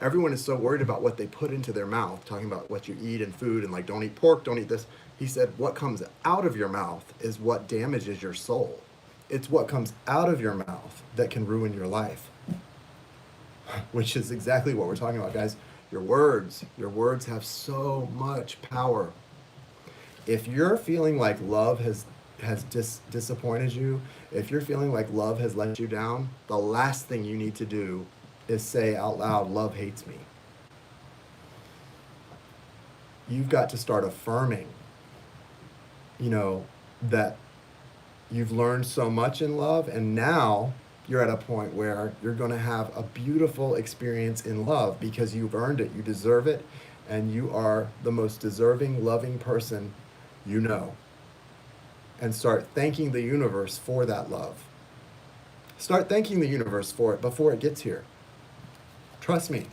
Speaker 1: everyone is so worried about what they put into their mouth, talking about what you eat and food and like, don't eat pork, don't eat this. He said, what comes out of your mouth is what damages your soul. It's what comes out of your mouth that can ruin your life, which is exactly what we're talking about, guys. Your words have so much power. If you're feeling like love has disappointed you, if you're feeling like love has let you down, the last thing you need to do is say out loud, love hates me. You've got to start affirming, that you've learned so much in love, and now you're at a point where you're going to have a beautiful experience in love because you've earned it, you deserve it, and you are the most deserving, loving person you know. And start thanking the universe for that love. Start thanking the universe for it before it gets here. Trust me.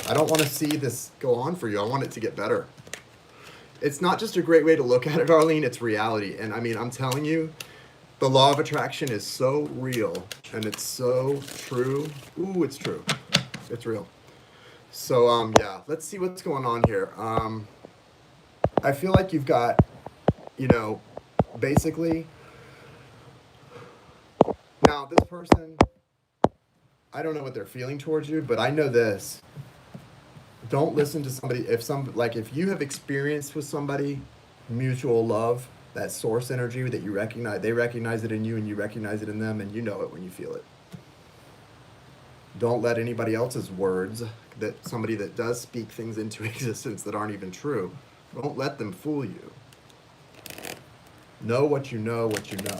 Speaker 1: I don't want to see this go on for you. I want it to get better. It's not just a great way to look at it, Arlene, it's reality. And I mean, I'm telling you, the law of attraction is so real and it's so true. Ooh, it's true. It's real. So, yeah, let's see what's going on here. I feel like you've got, basically, now this person, I don't know what they're feeling towards you, but I know this. Don't listen to somebody, if you have experienced with somebody mutual love, that source energy that you recognize, they recognize it in you and you recognize it in them, and you know it when you feel it. Don't let anybody else's words, that somebody that does speak things into existence that aren't even true, don't let them fool you. Know what you know, what you know.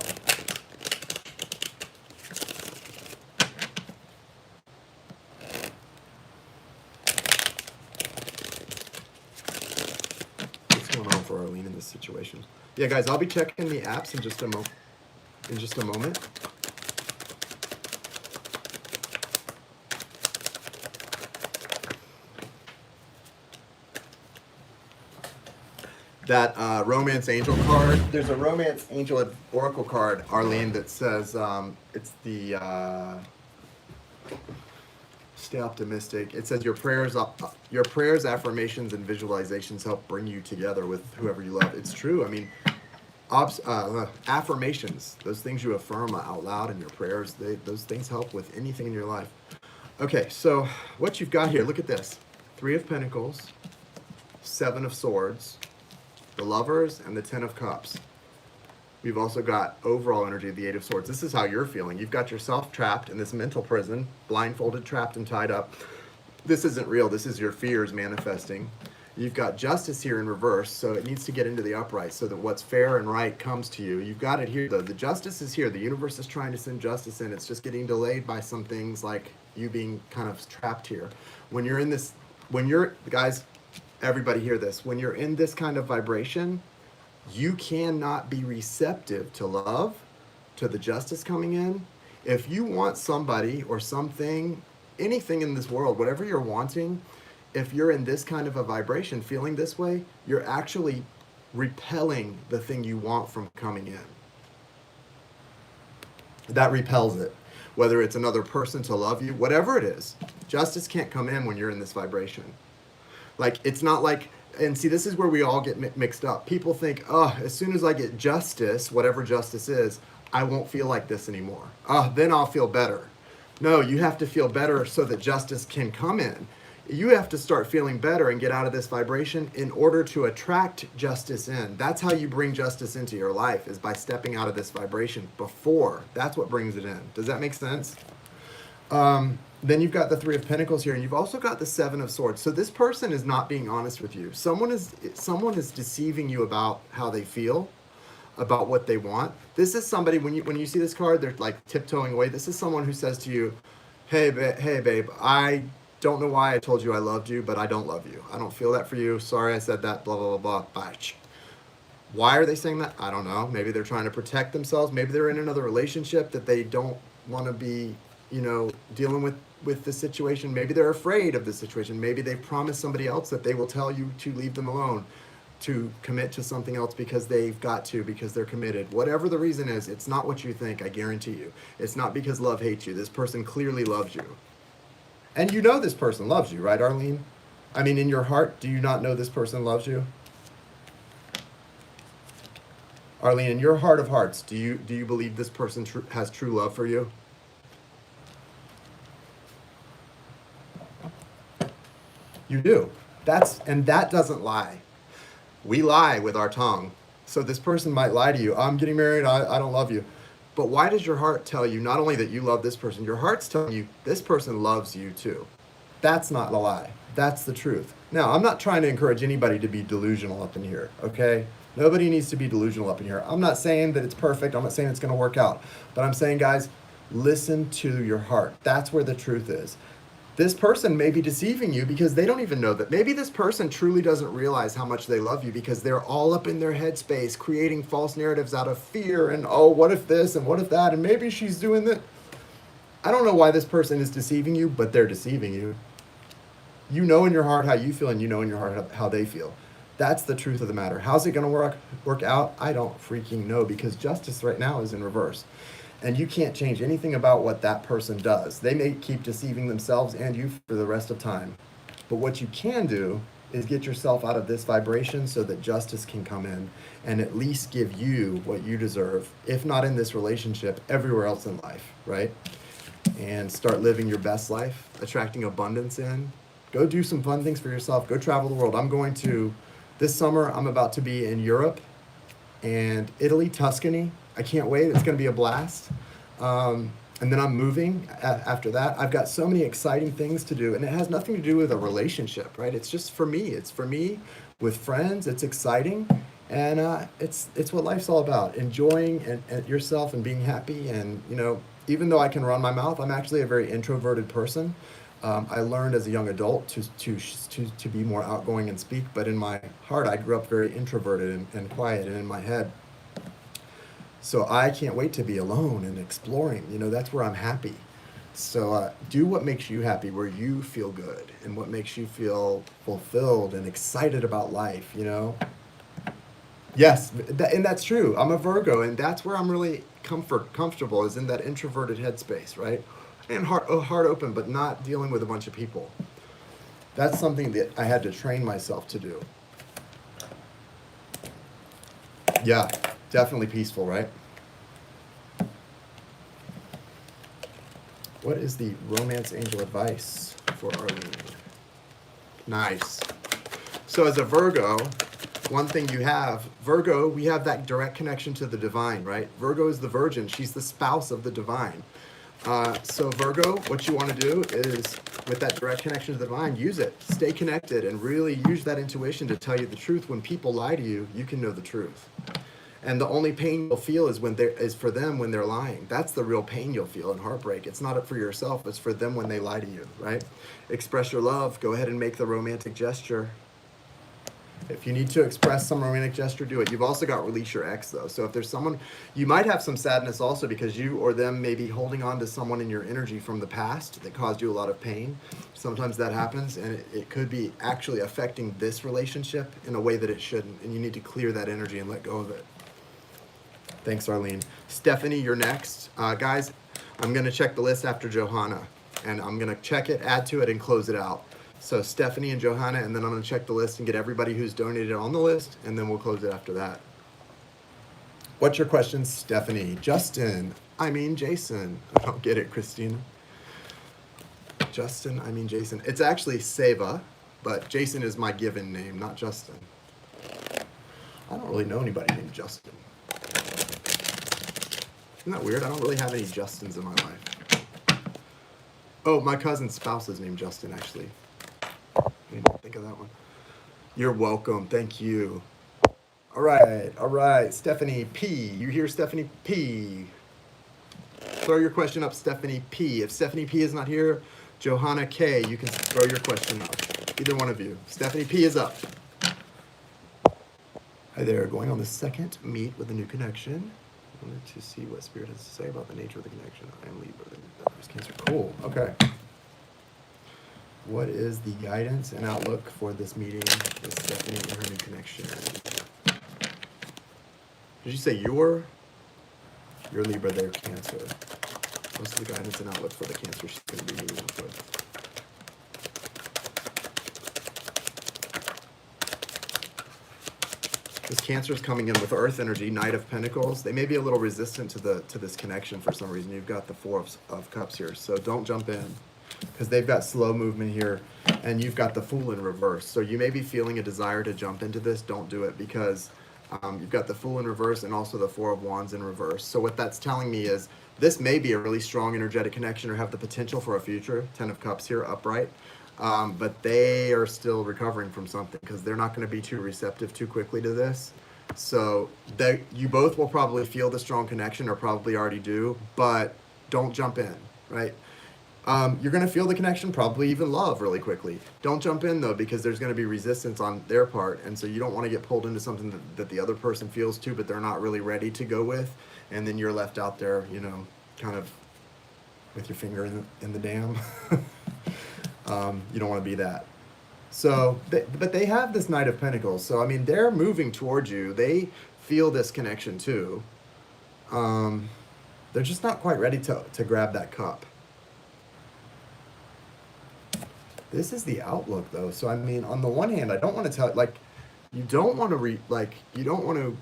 Speaker 1: What's going on for Arlene in this situation? Yeah, guys, I'll be checking the apps in just a moment. That romance angel card. There's a romance angel oracle card, Arlene, that says it's the stay optimistic. It says your prayers, affirmations, and visualizations help bring you together with whoever you love. It's true. I mean, affirmations, those things you affirm out loud in your prayers, those things help with anything in your life. Okay, so what you've got here, look at this. 3 of Pentacles, 7 of Swords, the Lovers, and the 10 of Cups. We've also got overall energy of the 8 of Swords. This is how you're feeling. You've got yourself trapped in this mental prison, blindfolded, trapped, and tied up. This isn't real. This is your fears manifesting. You've got Justice here in reverse, so it needs to get into the upright so that what's fair and right comes to you. You've got it here, though. The justice is here. The universe is trying to send justice in. It's just getting delayed by some things like you being kind of trapped here. When you're in this, guys, everybody hear this. When you're in this kind of vibration, you cannot be receptive to love, to the justice coming in. If you want somebody or something, anything in this world, whatever you're wanting, if you're in this kind of a vibration, feeling this way, you're actually repelling the thing you want from coming in. That repels it. Whether it's another person to love you, whatever it is, justice can't come in when you're in this vibration. Like, it's not like, and see, this is where we all get mixed up. People think, oh, as soon as I get justice, whatever justice is, I won't feel like this anymore. Then I'll feel better. No, you have to feel better so that justice can come in. You have to start feeling better and get out of this vibration in order to attract justice in. That's how you bring justice into your life, is by stepping out of this vibration before. That's what brings it in. Does that make sense? Then you've got the 3 of Pentacles here, and you've also got the 7 of Swords. So this person is not being honest with you. Someone is deceiving you about how they feel, about what they want. This is somebody, when you see this card, they're like tiptoeing away. This is someone who says to you, hey babe, I don't know why I told you I loved you, but I don't love you. I don't feel that for you. Sorry I said that, blah, blah, blah, blah. Bye. Why are they saying that? I don't know. Maybe they're trying to protect themselves. Maybe they're in another relationship that they don't want to be, dealing with the situation. Maybe they're afraid of the situation. Maybe they've promised somebody else that they will tell you to leave them alone, to commit to something else because they've got to, because they're committed. Whatever the reason is, it's not what you think, I guarantee you. It's not because love hates you. This person clearly loves you. And you know this person loves you, right, Arlene? I mean, in your heart, do you not know this person loves you? Arlene, in your heart of hearts, do you believe this person has true love for you? You do. That doesn't lie. We lie with our tongue. So this person might lie to you. I'm getting married. I don't love you. But why does your heart tell you not only that you love this person, your heart's telling you this person loves you too? That's not a lie. That's the truth. Now, I'm not trying to encourage anybody to be delusional up in here, okay? Nobody needs to be delusional up in here. I'm not saying that it's perfect. I'm not saying it's going to work out. But I'm saying, guys, listen to your heart. That's where the truth is. This person may be deceiving you because they don't even know that. Maybe this person truly doesn't realize how much they love you because they're all up in their headspace creating false narratives out of fear and, oh, what if this and what if that, and maybe she's doing that. I don't know why this person is deceiving you, but they're deceiving you. You know in your heart how you feel, and you know in your heart how they feel. That's the truth of the matter. How's it going to work out? I don't freaking know, because justice right now is in reverse. And you can't change anything about what that person does. They may keep deceiving themselves and you for the rest of time. But what you can do is get yourself out of this vibration so that justice can come in and at least give you what you deserve, if not in this relationship, everywhere else in life, right? And start living your best life, attracting abundance in. Go do some fun things for yourself. Go travel the world. I'm going to This summer, I'm about to be in Europe and Italy, Tuscany. I can't wait. It's going to be a blast. And then I'm moving after that. I've got so many exciting things to do, and it has nothing to do with a relationship, right? It's just for me. It's for me with friends. It's exciting, and it's what life's all about: enjoying and yourself and being happy. And even though I can run my mouth, I'm actually a very introverted person. I learned as a young adult to be more outgoing and speak, but in my heart, I grew up very introverted and quiet, and in my head. So I can't wait to be alone and exploring. That's where I'm happy. So do what makes you happy, where you feel good, and what makes you feel fulfilled and excited about life. Yes, and that's true. I'm a Virgo, and that's where I'm really comfortable is in that introverted headspace, right? And heart open, but not dealing with a bunch of people. That's something that I had to train myself to do. Yeah, definitely peaceful, right? What is the romance angel advice for Arlene? Nice. So as a Virgo, one thing you have, Virgo, we have that direct connection to the divine, right? Virgo is the virgin. She's the spouse of the divine. So Virgo, what you want to do is, with that direct connection to the divine, use it. Stay connected and really use that intuition to tell you the truth. When people lie to you, you can know the truth. And the only pain you'll feel is for them when they're lying. That's the real pain you'll feel in heartbreak. It's not for yourself, it's for them when they lie to you, right? Express your love. Go ahead and make the romantic gesture. If you need to express some romantic gesture, do it. You've also got release your ex, though. So if there's someone, you might have some sadness also because you or them may be holding on to someone in your energy from the past that caused you a lot of pain. Sometimes that happens, and it could be actually affecting this relationship in a way that it shouldn't, and you need to clear that energy and let go of it. Thanks, Arlene. Stephanie, you're next. Guys, I'm going to check the list after Johanna, and I'm going to check it, add to it, and close it out. So Stephanie and Johanna, and then I'm going to check the list and get everybody who's donated on the list, and then we'll close it after that. What's your question, Stephanie? Justin, Jason. I don't get it, Christina. Justin, Jason. It's actually Seva, but Jason is my given name, not Justin. I don't really know anybody named Justin. Isn't that weird? I don't really have any Justins in my life. Oh, my cousin's spouse is named Justin, actually. I didn't think of that one. You're welcome. Thank you. All right. Stephanie P. You hear Stephanie P. Throw your question up, Stephanie P. If Stephanie P is not here, Johanna K, you can throw your question up. Either one of you. Stephanie P is up. Hi there. Going on the second meet with a new connection. I wanted to see what Spirit has to say about the nature of the connection. I am Libra. There's Cancer. Cool. Okay. What is the guidance and outlook for this meeting with Stephanie and her new connection? Did you say you're Libra, they're Cancer? What's the guidance and outlook for the Cancer she's going to be meeting up with? This Cancer is coming in with Earth energy, Knight of Pentacles. They may be a little resistant to this connection for some reason. You've got the Four of Cups here, so don't jump in because they've got slow movement here, and you've got the Fool in reverse. So you may be feeling a desire to jump into this. Don't do it because you've got the Fool in reverse and also the Four of Wands in reverse. So what that's telling me is this may be a really strong energetic connection or have the potential for a future. Ten of Cups here, upright. But they are still recovering from something because they're not going to be too receptive too quickly to this. So you both will probably feel the strong connection or probably already do, but don't jump in, right? You're going to feel the connection, probably even love really quickly. Don't jump in though, because there's going to be resistance on their part. And so you don't want to get pulled into something that the other person feels too, but they're not really ready to go with. And then you're left out there, kind of with your finger in the dam. You don't want to be that. So, but they have this Knight of Pentacles. So, they're moving towards you. They feel this connection too. They're just not quite ready to grab that cup. This is the outlook though. So, on the one hand, I don't want to tell, you don't want to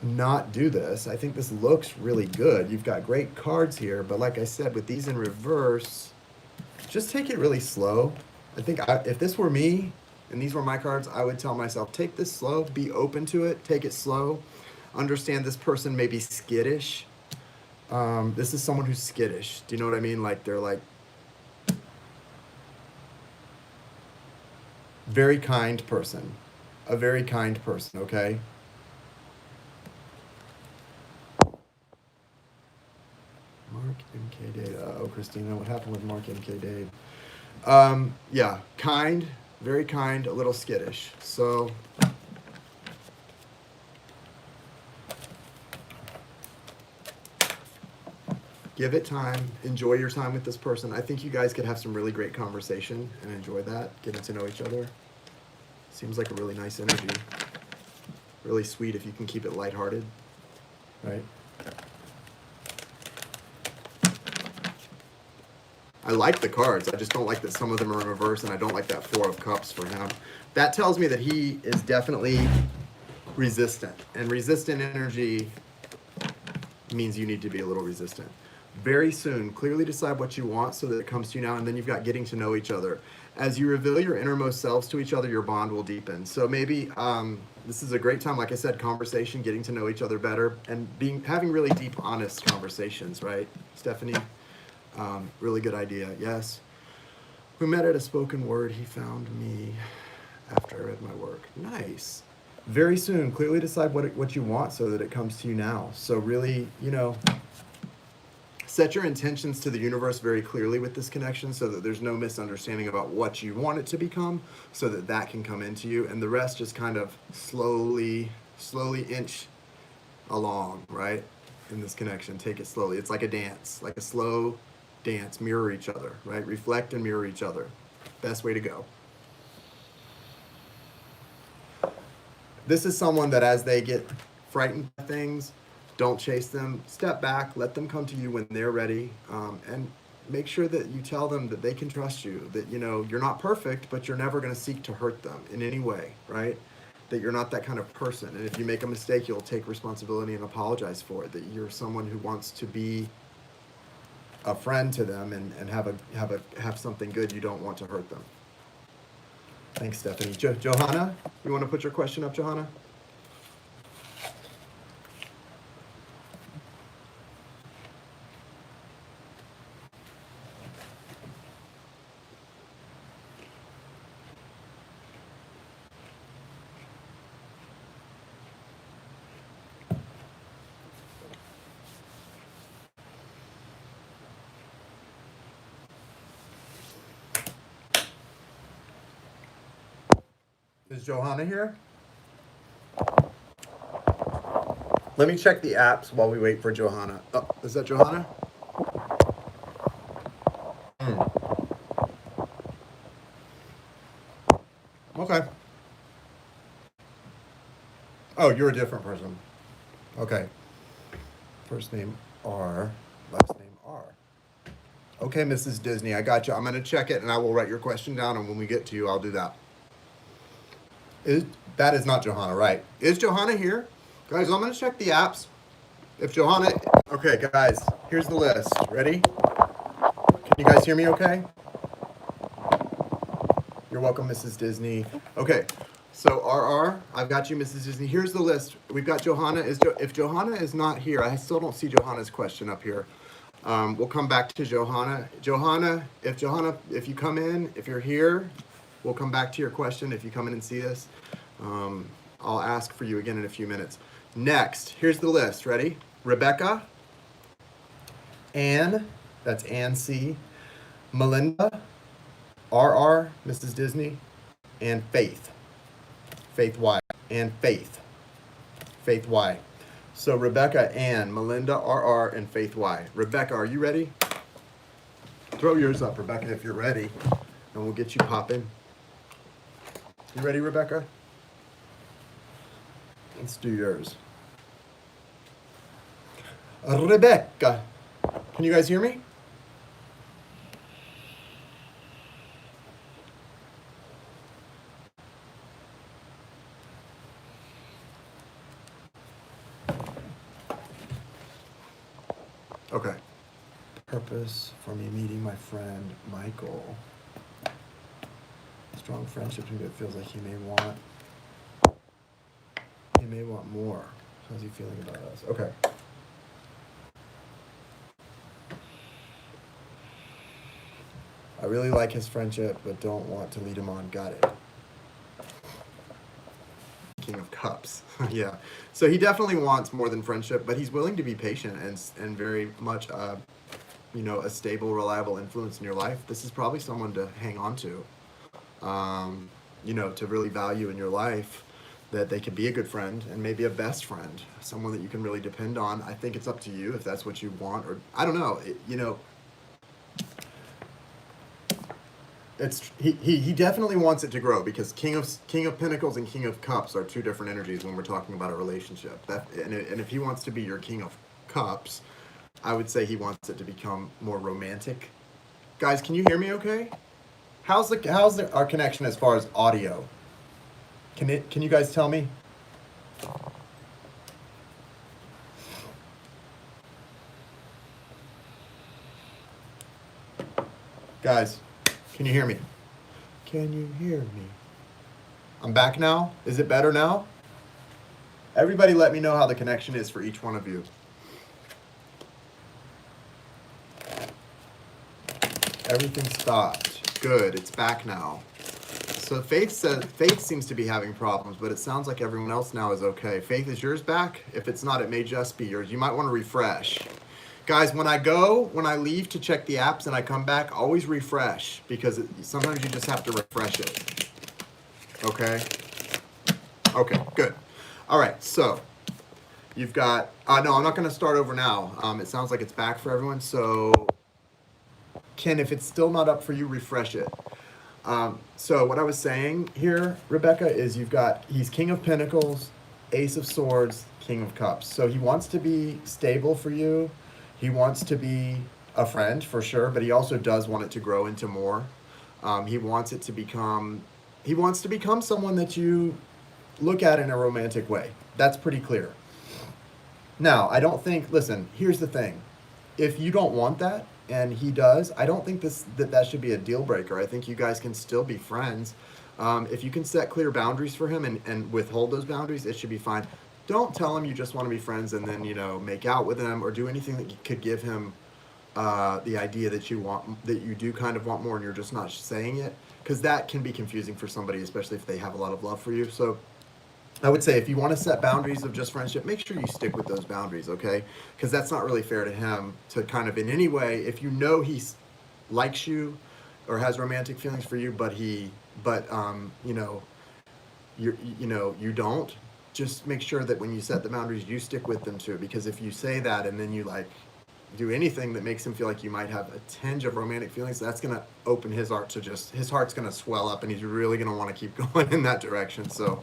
Speaker 1: not do this. I think this looks really good. You've got great cards here, but like I said, with these in reverse, just take it really slow. I think if this were me, and these were my cards, I would tell myself, take this slow, be open to it, take it slow. Understand this person may be skittish. This is someone who's skittish. Do you know what I mean? Like they're like very kind person. A very kind person, okay? Mark MK Dade. Oh, Christina, what happened with Mark MK Dade? Yeah, kind, very kind, a little skittish. So give it time. Enjoy your time with this person. I think you guys could have some really great conversation and enjoy that, getting to know each other. Seems like a really nice energy. Really sweet if you can keep it lighthearted, right? I like the cards. I just don't like that some of them are in reverse, and I don't like that Four of Cups for him. That tells me that he is definitely resistant, and resistant energy means you need to be a little resistant. Very soon, clearly decide what you want so that it comes to you now, and then you've got getting to know each other. As you reveal your innermost selves to each other, your bond will deepen. So maybe this is a great time, like I said, conversation, getting to know each other better, and having really deep, honest conversations, right, Stephanie? Really good idea, yes. We met at a spoken word. He found me after I read my work. Nice. Very soon, clearly decide what you want so that it comes to you now. So really, set your intentions to the universe very clearly with this connection so that there's no misunderstanding about what you want it to become, so that that can come into you, and the rest just kind of slowly inch along, right? In this connection, take it slowly. It's like a dance, like a slow dance. Mirror each other, right? Reflect and mirror each other. Best way to go. This is someone that as they get frightened by things, don't chase them. Step back, let them come to you when they're ready, and make sure that you tell them that they can trust you, that, you're not perfect, but you're never going to seek to hurt them in any way, right? That you're not that kind of person. And if you make a mistake, you'll take responsibility and apologize for it, that you're someone who wants to be a friend to them and have something good. You don't want to hurt them. Thanks, Stephanie. Johanna, you want to put your question up, Johanna? Is Johanna here? Let me check the apps while we wait for Johanna. Oh, is that Johanna? Okay. Oh, you're a different person. Okay. First name R, last name R. Okay, Mrs. Disney, I got you. I'm going to check it, and I will write your question down, and when we get to you, I'll do that. That is not Johanna, right? Is Johanna here? Guys, I'm going to check the apps. If Johanna... Okay, guys, here's the list. Ready? Can you guys hear me okay? You're welcome, Mrs. Disney. Okay, so RR, I've got you, Mrs. Disney. Here's the list. We've got Johanna. If Johanna is not here, I still don't see Johanna's question up here. We'll come back to Johanna. Johanna, if you come in, if you're here, we'll come back to your question if you come in and see us. I'll ask for you again in a few minutes. Next, here's the list. Ready? Rebecca, Anne, that's Anne C, Melinda, RR, Mrs. Disney, and Faith. Faith Y. And Faith. Faith Y. So Rebecca, Anne, Melinda, RR, and Faith Y. Rebecca, are you ready? Throw yours up, Rebecca, if you're ready, and we'll get you popping. You ready, Rebecca? Let's do yours. Rebecca. Can you guys hear me? Okay. Purpose for me meeting my friend Michael. strong friendships, but it feels like he may want more. How's he feeling about us? Okay. I really like his friendship, but don't want to lead him on. Got it. King of Cups. Yeah. So he definitely wants more than friendship, but he's willing to be patient and very much, you know, a stable, reliable influence in your life. This is probably someone to hang on to, you know, to really value in your life, that they could be a good friend and maybe a best friend, someone that you can really depend on. I think it's up to you if that's what you want, or I don't know, you know, he definitely wants it to grow, because King of Pentacles and King of Cups are two different energies when we're talking about a relationship. And if he wants to be your King of Cups, I would say he wants it to become more romantic. Guys, can you hear me okay? How's our connection as far as audio? Can you guys tell me? Guys, can you hear me? Can you hear me? I'm back now. Is it better now? Everybody let me know how the connection is for each one of you. Everything stopped. Good, it's back now. So Faith seems to be having problems, but it sounds like everyone else now is okay. Faith, is yours back? If it's not, it may just be yours. You might want to refresh. Guys, when I leave to check the apps and I come back, always refresh, because sometimes you just have to refresh it. Okay? Okay, good. All right, so you've got, no, I'm not going to start over now. It sounds like it's back for everyone. So, Ken, if it's still not up for you, refresh it. So what I was saying here, Rebecca, is he's King of Pentacles, Ace of Swords, King of Cups. So he wants to be stable for you. He wants to be a friend for sure, but he also does want it to grow into more. He wants to become someone that you look at in a romantic way. That's pretty clear. Now, listen, here's the thing. If you don't want that, and he does, I don't think that should be a deal breaker. I think you guys can still be friends. If you can set clear boundaries for him and withhold those boundaries, it should be fine. Don't tell him you just want to be friends and then, you know, make out with him or do anything that could give him the idea that you do kind of want more and you're just not saying it, because that can be confusing for somebody, especially if they have a lot of love for you. So I would say if you want to set boundaries of just friendship, make sure you stick with those boundaries, okay? Because that's not really fair to him to kind of in any way, if you know he likes you or has romantic feelings for you, but you don't, just make sure that when you set the boundaries, you stick with them too. Because if you say that and then you like do anything that makes him feel like you might have a tinge of romantic feelings, that's going to open his heart to his heart's going to swell up and he's really going to want to keep going in that direction. So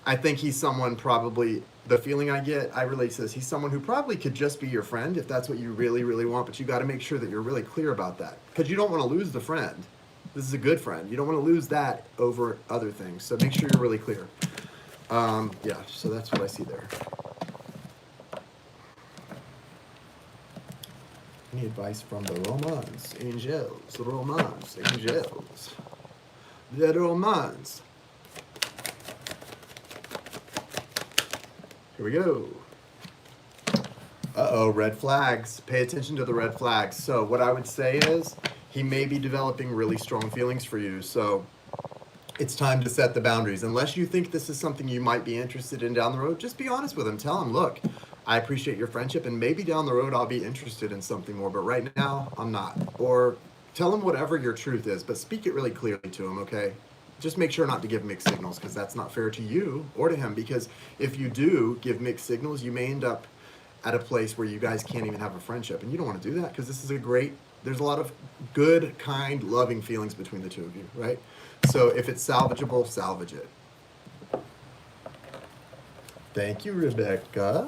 Speaker 1: I think he's someone, probably the feeling I get, I relate to this, he's someone who probably could just be your friend if that's what you really, really want, but you got to make sure that you're really clear about that, because you don't want to lose the friend. This is a good friend. You don't want to lose that over other things. So make sure you're really clear. Yeah, so that's what I see there. Any advice from the romance angels? Romance angels. The romance. Here we go. Uh-oh, red flags. Pay attention to the red flags. So what I would say is he may be developing really strong feelings for you. So it's time to set the boundaries. Unless you think this is something you might be interested in down the road, just be honest with him. Tell him, look, I appreciate your friendship and maybe down the road I'll be interested in something more, but right now I'm not. Or tell him whatever your truth is, but speak it really clearly to him, okay? Just make sure not to give mixed signals, because that's not fair to you or to him, because if you do give mixed signals, you may end up at a place where you guys can't even have a friendship, and you don't want to do that, because there's a lot of good, kind, loving feelings between the two of you, right? So if it's salvageable, salvage it. Thank you, Rebecca.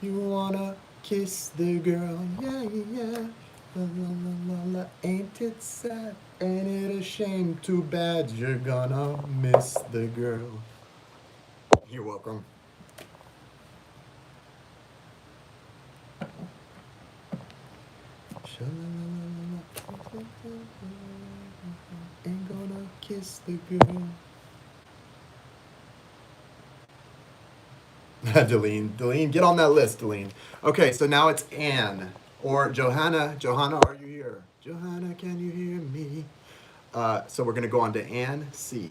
Speaker 1: You wanna kiss the girl, yeah, yeah. La, la, la, la, la. Ain't it sad? Ain't it a shame? Too bad you're gonna miss the girl. You're welcome. Ain't gonna kiss the girl. Deline, get on that list, Deline. Okay, so now it's Anne or Johanna. Johanna, are you here? Johanna, can you hear me? So we're gonna go on to Anne C.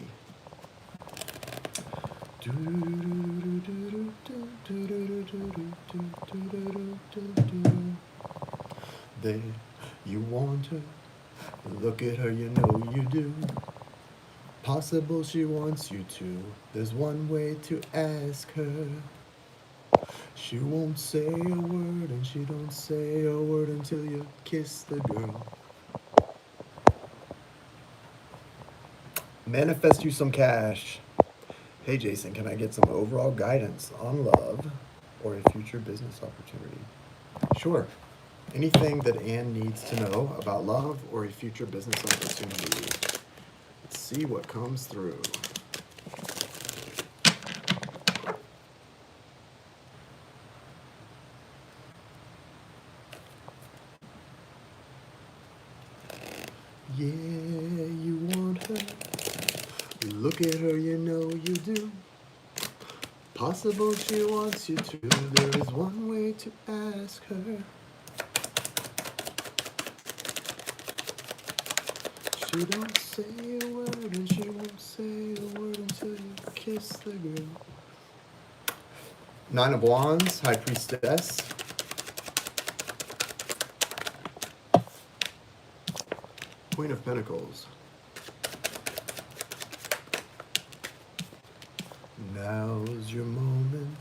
Speaker 1: There, you want her. Look at her, you know you do. Possible she wants you to. There's one way to ask her. She won't say a word, and she don't say a word until you kiss the girl. Manifest you some cash. Hey Jason, can I get some overall guidance on love or a future business opportunity? Sure. Anything that Anne needs to know about love or a future business opportunity. Let's see what comes through. Yeah, you want her. Look at her, you know you do. Possible she wants you to. There is one way to ask her. She don't say a word, and she won't say a word until you kiss the girl. Nine of Wands, High Priestess. Queen of Pentacles. Now's your moment,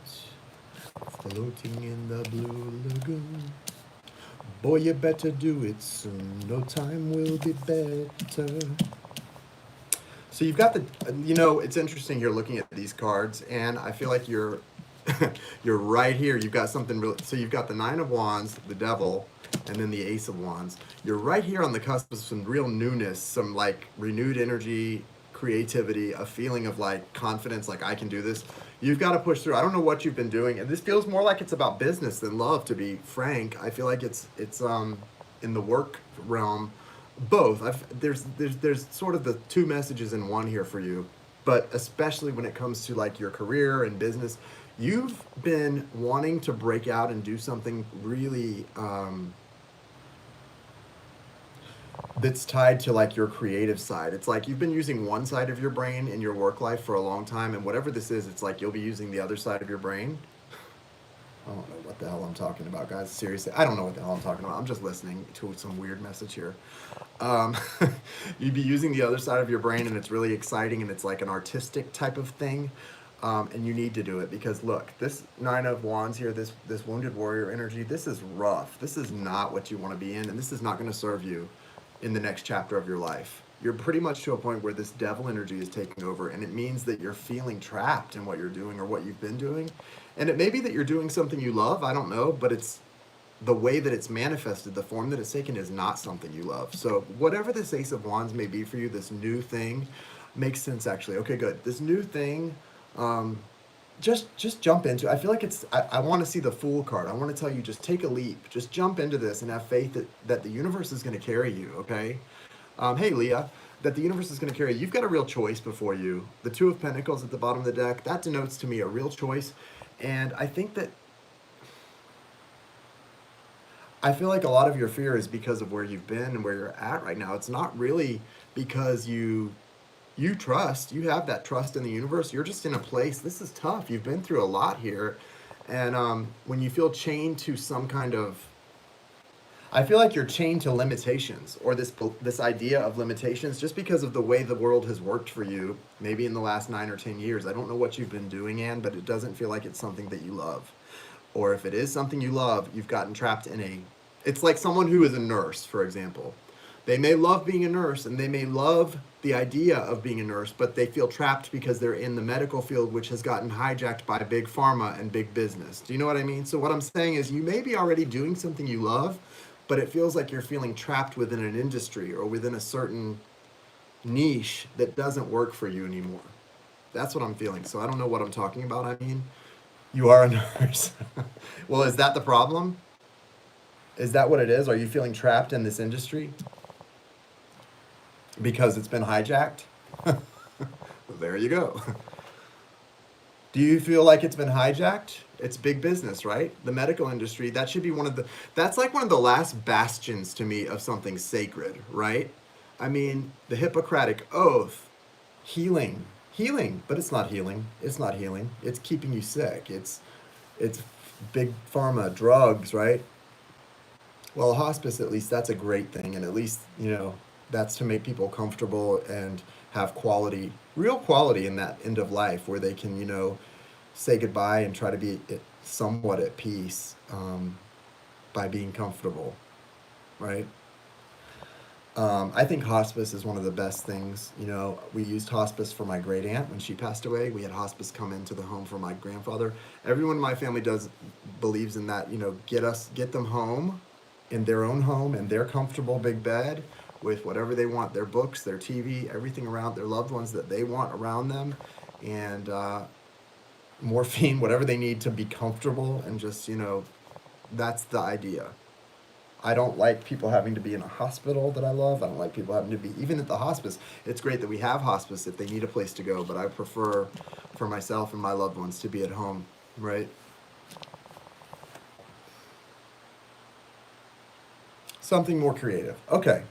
Speaker 1: floating in the blue lagoon. Boy, you better do it soon, no time will be better. So you've got the, it's interesting you're looking at these cards, and I feel like you're you're right here. You've got something real, so you've got the Nine of Wands, the Devil, and then the Ace of Wands. You're right here on the cusp of some real newness, some like renewed energy, creativity, a feeling of like confidence, like I can do this. You've got to push through. I don't know what you've been doing, and this feels more like it's about business than love, to be frank. I feel like it's in the work realm. Both. There's sort of the two messages in one here for you, but especially when it comes to like your career and business, you've been wanting to break out and do something really that's tied to like your creative side. It's like you've been using one side of your brain in your work life for a long time, and whatever this is, it's like you'll be using the other side of your brain. I don't know what the hell I'm talking about, guys. Seriously, I don't know what the hell I'm talking about. I'm just listening to some weird message here. Um, you'd be using the other side of your brain, and it's really exciting, and it's like an artistic type of thing. And you need to do it because look, this Nine of Wands here, this wounded warrior energy, this is rough. This is not what you want to be in, and this is not going to serve you in the next chapter of your life. You're pretty much to a point where this devil energy is taking over, and it means that you're feeling trapped in what you're doing or what you've been doing. And it may be that you're doing something you love, I don't know, but it's the way that it's manifested, the form that it's taken is not something you love. So whatever this Ace of Wands may be for you, this new thing makes sense actually. Okay, good. This new thing, just jump into it. I feel like I want to see the Fool card. I want to tell you, just take a leap. Just jump into this and have faith that the universe is going to carry you, okay? Hey, Leah, that the universe is going to carry you. You've got a real choice before you. The Two of Pentacles at the bottom of the deck, that denotes to me a real choice. And I think that I feel like a lot of your fear is because of where you've been and where you're at right now. It's not really because you trust, you have that trust in the universe. You're just in a place, this is tough. You've been through a lot here. And when you feel chained to some kind of, I feel like you're chained to limitations or this idea of limitations just because of the way the world has worked for you, maybe in the last 9 or 10 years. I don't know what you've been doing, Anne, but it doesn't feel like it's something that you love. Or if it is something you love, you've gotten trapped in it's like someone who is a nurse, for example. They may love being a nurse and they may love the idea of being a nurse, but they feel trapped because they're in the medical field, which has gotten hijacked by big pharma and big business. Do you know what I mean? So what I'm saying is you may be already doing something you love, but it feels like you're feeling trapped within an industry or within a certain niche that doesn't work for you anymore. That's what I'm feeling. So I don't know what I'm talking about. I mean, you are a nurse. Well, is that the problem? Is that what it is? Are you feeling trapped in this industry because it's been hijacked? There you go. Do you feel like it's been hijacked? It's big business, right? The medical industry, that should be that's like one of the last bastions to me of something sacred, right? I mean, the Hippocratic Oath, healing, healing, but it's not healing. It's not healing. It's keeping you sick. It's big pharma, drugs, right? Well, hospice, at least that's a great thing. And at least, that's to make people comfortable and have quality, real quality in that end of life where they can, say goodbye and try to be somewhat at peace by being comfortable, right? I think hospice is one of the best things. We used hospice for my great aunt when she passed away. We had hospice come into the home for my grandfather. Everyone in my family believes in that. Get them home, in their own home, in their comfortable big bed, with whatever they want, their books, their TV, everything around their loved ones that they want around them, and morphine, whatever they need to be comfortable, and just that's the idea. I don't like people having to be in a hospital that I love. I don't like people having to be, even at the hospice. It's great that we have hospice if they need a place to go, but I prefer for myself and my loved ones to be at home, right? Something more creative. Okay.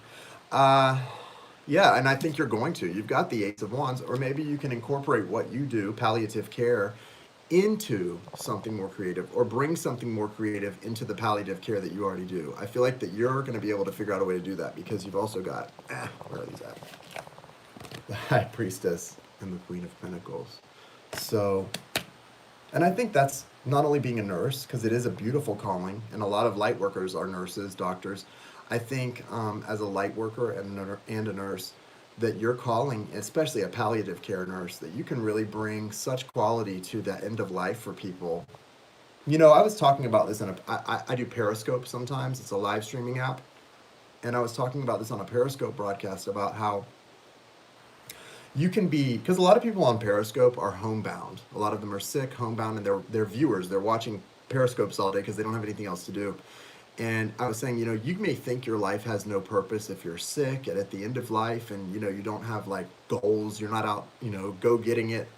Speaker 1: Yeah, and I think you're going to. You've got the Ace of Wands, or maybe you can incorporate what you do, palliative care, into something more creative, or bring something more creative into the palliative care that you already do. I feel like that you're going to be able to figure out a way to do that because you've also got, where are these at? The High Priestess and the Queen of Pentacles. So, and I think that's not only being a nurse, because it is a beautiful calling, and a lot of light workers are nurses, doctors. I think as a light worker and a nurse, that your calling, especially a palliative care nurse, that you can really bring such quality to that end of life for people. I was talking about this I do Periscope sometimes. It's a live streaming app. And I was talking about this on a Periscope broadcast about how you can be, because a lot of people on Periscope are homebound. A lot of them are sick, homebound, and they're viewers. They're watching Periscopes all day because they don't have anything else to do. And I was saying, you may think your life has no purpose if you're sick and at the end of life, and you don't have like goals, you're not out, go getting it.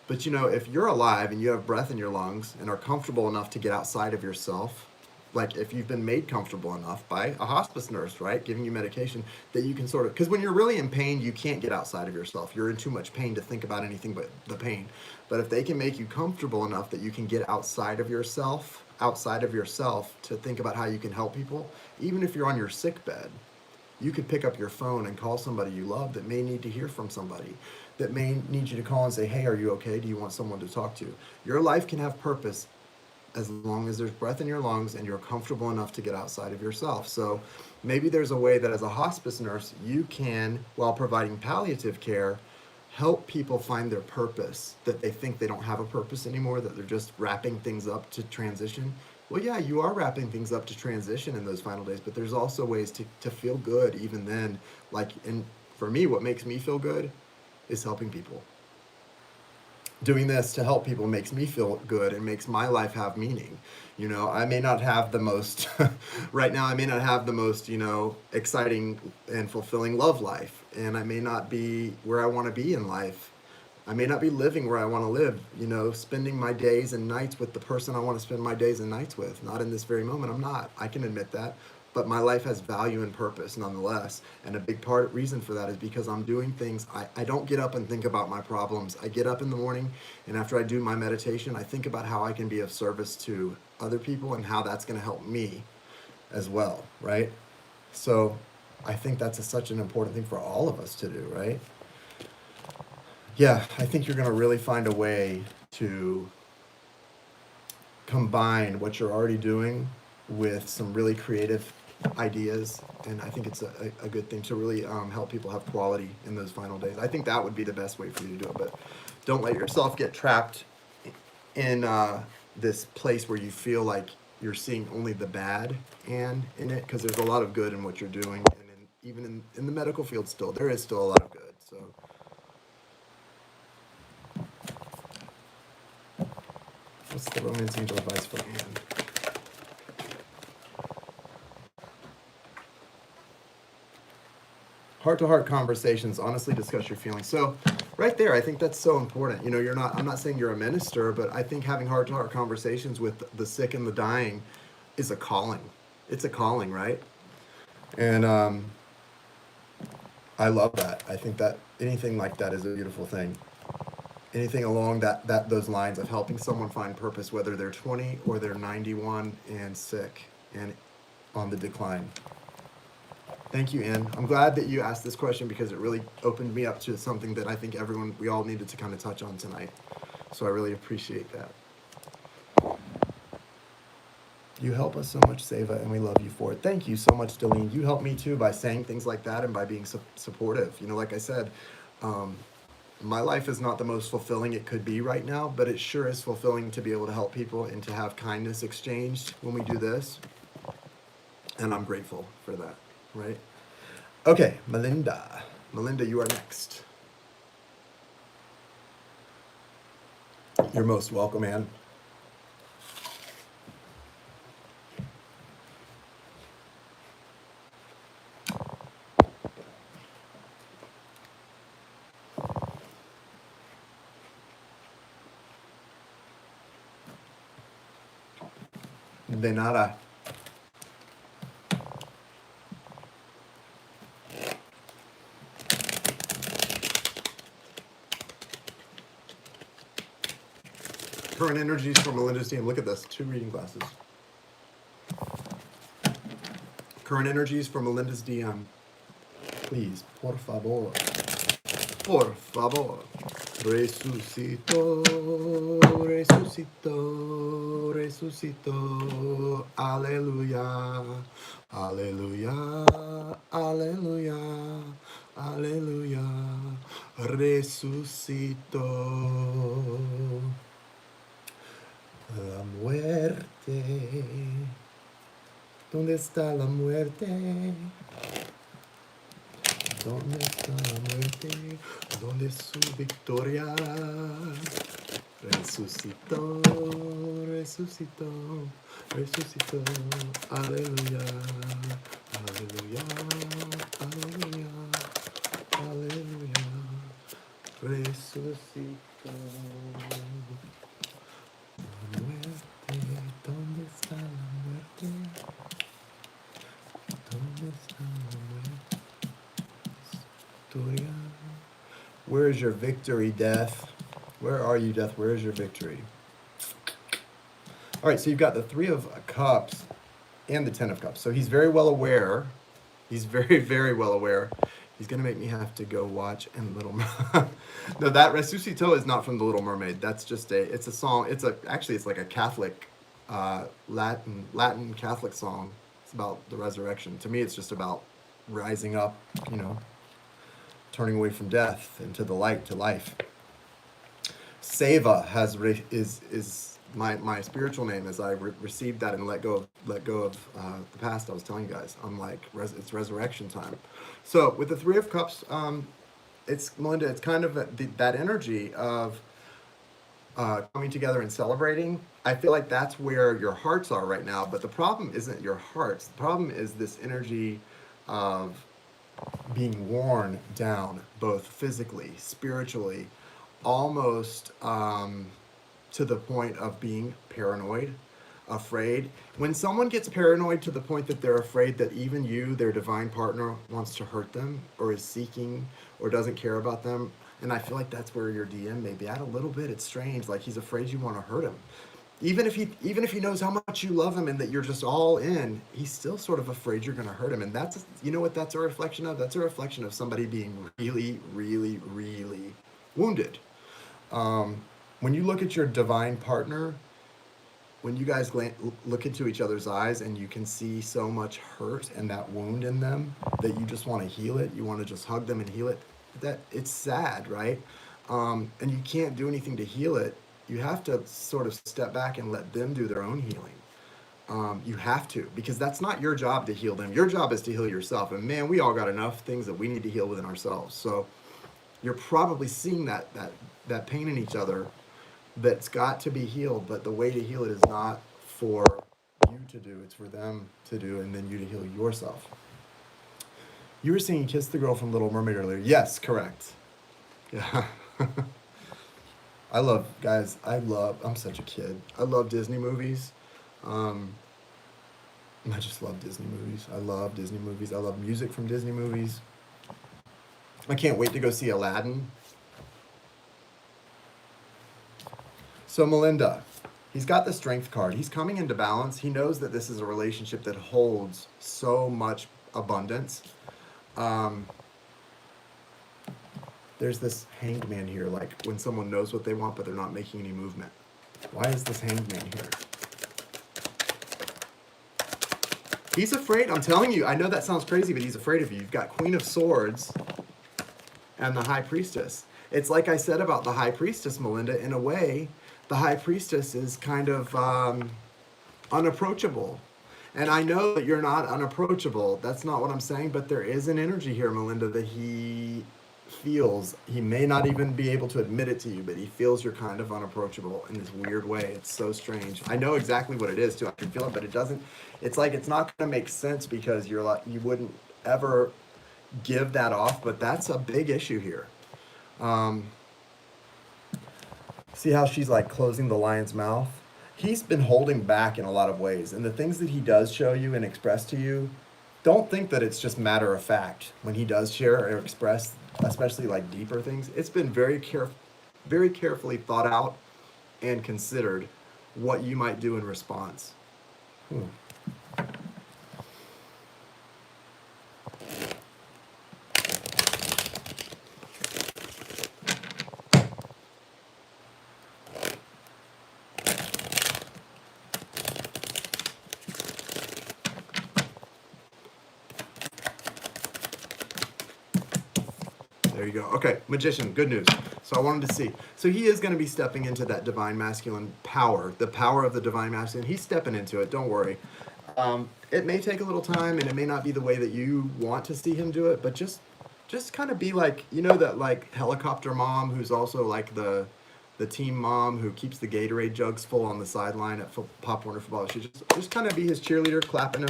Speaker 1: But if you're alive and you have breath in your lungs and are comfortable enough to get outside of yourself, like if you've been made comfortable enough by a hospice nurse, right, giving you medication, that you can sort of, because when you're really in pain, you can't get outside of yourself. You're in too much pain to think about anything but the pain. But if they can make you comfortable enough that you can get outside of yourself to think about how you can help people, even if you're on your sick bed, you could pick up your phone and call somebody you love that may need to hear from somebody, that may need you to call and say, hey, are you okay? Do you want someone to talk to? Your life can have purpose as long as there's breath in your lungs and you're comfortable enough to get outside of yourself. So maybe there's a way that as a hospice nurse, you can, while providing palliative care, help people find their purpose, that they think they don't have a purpose anymore, that they're just wrapping things up to transition. Well, yeah, you are wrapping things up to transition in those final days, but there's also ways to feel good even then. And for me, what makes me feel good is helping people. Doing this to help people makes me feel good and makes my life have meaning. I may not have the most, right now, I may not have the most, exciting and fulfilling love life. And I may not be where I want to be in life. I may not be living where I want to live, spending my days and nights with the person I want to spend my days and nights with. Not in this very moment, I'm not. I can admit that. But my life has value and purpose nonetheless. And a big reason for that is because I'm doing things. I don't get up and think about my problems. I get up in the morning, and after I do my meditation, I think about how I can be of service to other people and how that's going to help me as well, right? So I think that's such an important thing for all of us to do, right? Yeah, I think you're going to really find a way to combine what you're already doing with some really creative ideas, and I think it's a good thing to really help people have quality in those final days. I think that would be the best way for you to do it, but don't let yourself get trapped in this place where you feel like you're seeing only the bad and in it, because there's a lot of good in what you're doing, and even in the medical field there is still a lot of good. So what's the romance angel advice for Anne? Heart-to-heart conversations, honestly discuss your feelings. So right there, I think that's so important. You know, I'm not saying you're a minister, but I think having heart-to-heart conversations with the sick and the dying is a calling. It's a calling, right? And I love that. I think that anything like that is a beautiful thing. Anything along those lines of helping someone find purpose, whether they're 20 or they're 91 and sick and on the decline. Thank you, Ann. I'm glad that you asked this question because it really opened me up to something that I think we all needed to kind of touch on tonight. So I really appreciate that. You help us so much, Seva, and we love you for it. Thank you so much, Delene. You help me too by saying things like that and by being supportive. You know, like I said, my life is not the most fulfilling it could be right now, but it sure is fulfilling to be able to help people and to have kindness exchanged when we do this. And I'm grateful for that, right? Okay, Melinda. Melinda, you are next. You're most welcome, Ann. De nada. Current energies from Melinda's team. Look at this, 2 reading glasses. Current energies from Melinda's DM. Please, por favor. Por favor. Resucito, resucito, resucito. Aleluya, aleluya, aleluya, aleluya. Resucito. La muerte. ¿Dónde está la muerte? ¿Dónde está la muerte? ¿Dónde es su victoria? Resucitó, resucitó, resucitó. Aleluya, aleluya, aleluya, aleluya. Resucitó. La muerte, ¿dónde está la muerte? ¿Dónde está la muerte? Victoria. Where is your victory, Death? Where are you, Death? Where is your victory? All right, so you've got the 3 of Cups and the 10 of Cups. So he's very well aware. He's very, very well aware. He's going to make me have to go watch in Little Mermaid. No, that Resucito is not from The Little Mermaid. That's just it's a song. Actually, it's like a Catholic, Latin Catholic song. It's about the resurrection. To me, it's just about rising up, you know, turning away from death into the light to life. Seva is my spiritual name as I received that and let go of the past. I was telling you guys, I'm like it's resurrection time. So with the 3 of Cups, it's Melinda. It's kind of that energy of coming together and celebrating. I feel like that's where your hearts are right now. But the problem isn't your hearts. The problem is this energy of being worn down, both physically, spiritually, almost to the point of being paranoid, afraid. When someone gets paranoid to the point that they're afraid that even you, their divine partner, wants to hurt them or is seeking or doesn't care about them, and I feel like that's where your DM may be at a little bit. It's strange, like he's afraid you want to hurt him. Even if he knows how much you love him and that you're just all in, he's still sort of afraid you're going to hurt him. And that's, you know what that's a reflection of? That's a reflection of somebody being really, really, really wounded. When you look at your divine partner, when you guys look into each other's eyes and you can see so much hurt and that wound in them that you just want to heal it, you want to just hug them and heal it, that it's sad, right? And you can't do anything to heal it. You have to sort of step back and let them do their own healing. You have to, because that's not your job to heal them. Your job is to heal yourself. And man, we all got enough things that we need to heal within ourselves. So you're probably seeing that pain in each other that's got to be healed. But the way to heal it is not for you to do, it's for them to do, and then you to heal yourself. You were singing Kiss the Girl from Little Mermaid earlier. Yes, correct. Yeah. I'm such a kid. I love Disney movies. Um, I just love Disney movies. I love Disney movies. I love music from Disney movies. I can't wait to go see Aladdin. So Melinda, he's got the strength card. He's coming into balance. He knows that this is a relationship that holds so much abundance. There's this hanged man here, like when someone knows what they want, but they're not making any movement. Why is this hanged man here? He's afraid. I'm telling you, I know that sounds crazy, but he's afraid of you. You've got Queen of Swords and the High Priestess. It's like I said about the High Priestess, Melinda. In a way, the High Priestess is kind of unapproachable. And I know that you're not unapproachable. That's not what I'm saying, but there is an energy here, Melinda, that he feels. He may not even be able to admit it to you, but he feels you're kind of unapproachable in this weird way. It's so strange. I know exactly what it is too. I can feel it, but it doesn't. It's like it's not going to make sense because you're like you wouldn't ever give that off. But that's a big issue here. See how she's like closing the lion's mouth? He's been holding back in a lot of ways, and the things that he does show you and express to you, don't think that it's just matter of fact when he does share or express, especially like deeper things. It's been very carefully thought out and considered what you might do in response. There you go. Okay, Magician, good news. So I wanted to see. So he is going to be stepping into that divine masculine power, the power of the divine masculine. He's stepping into it. Don't worry. It may take a little time, and it may not be the way that you want to see him do it, but just kind of be like, you know, that like helicopter mom who's also like the team mom who keeps the Gatorade jugs full on the sideline at Pop Warner football. She just kind of be his cheerleader, clapping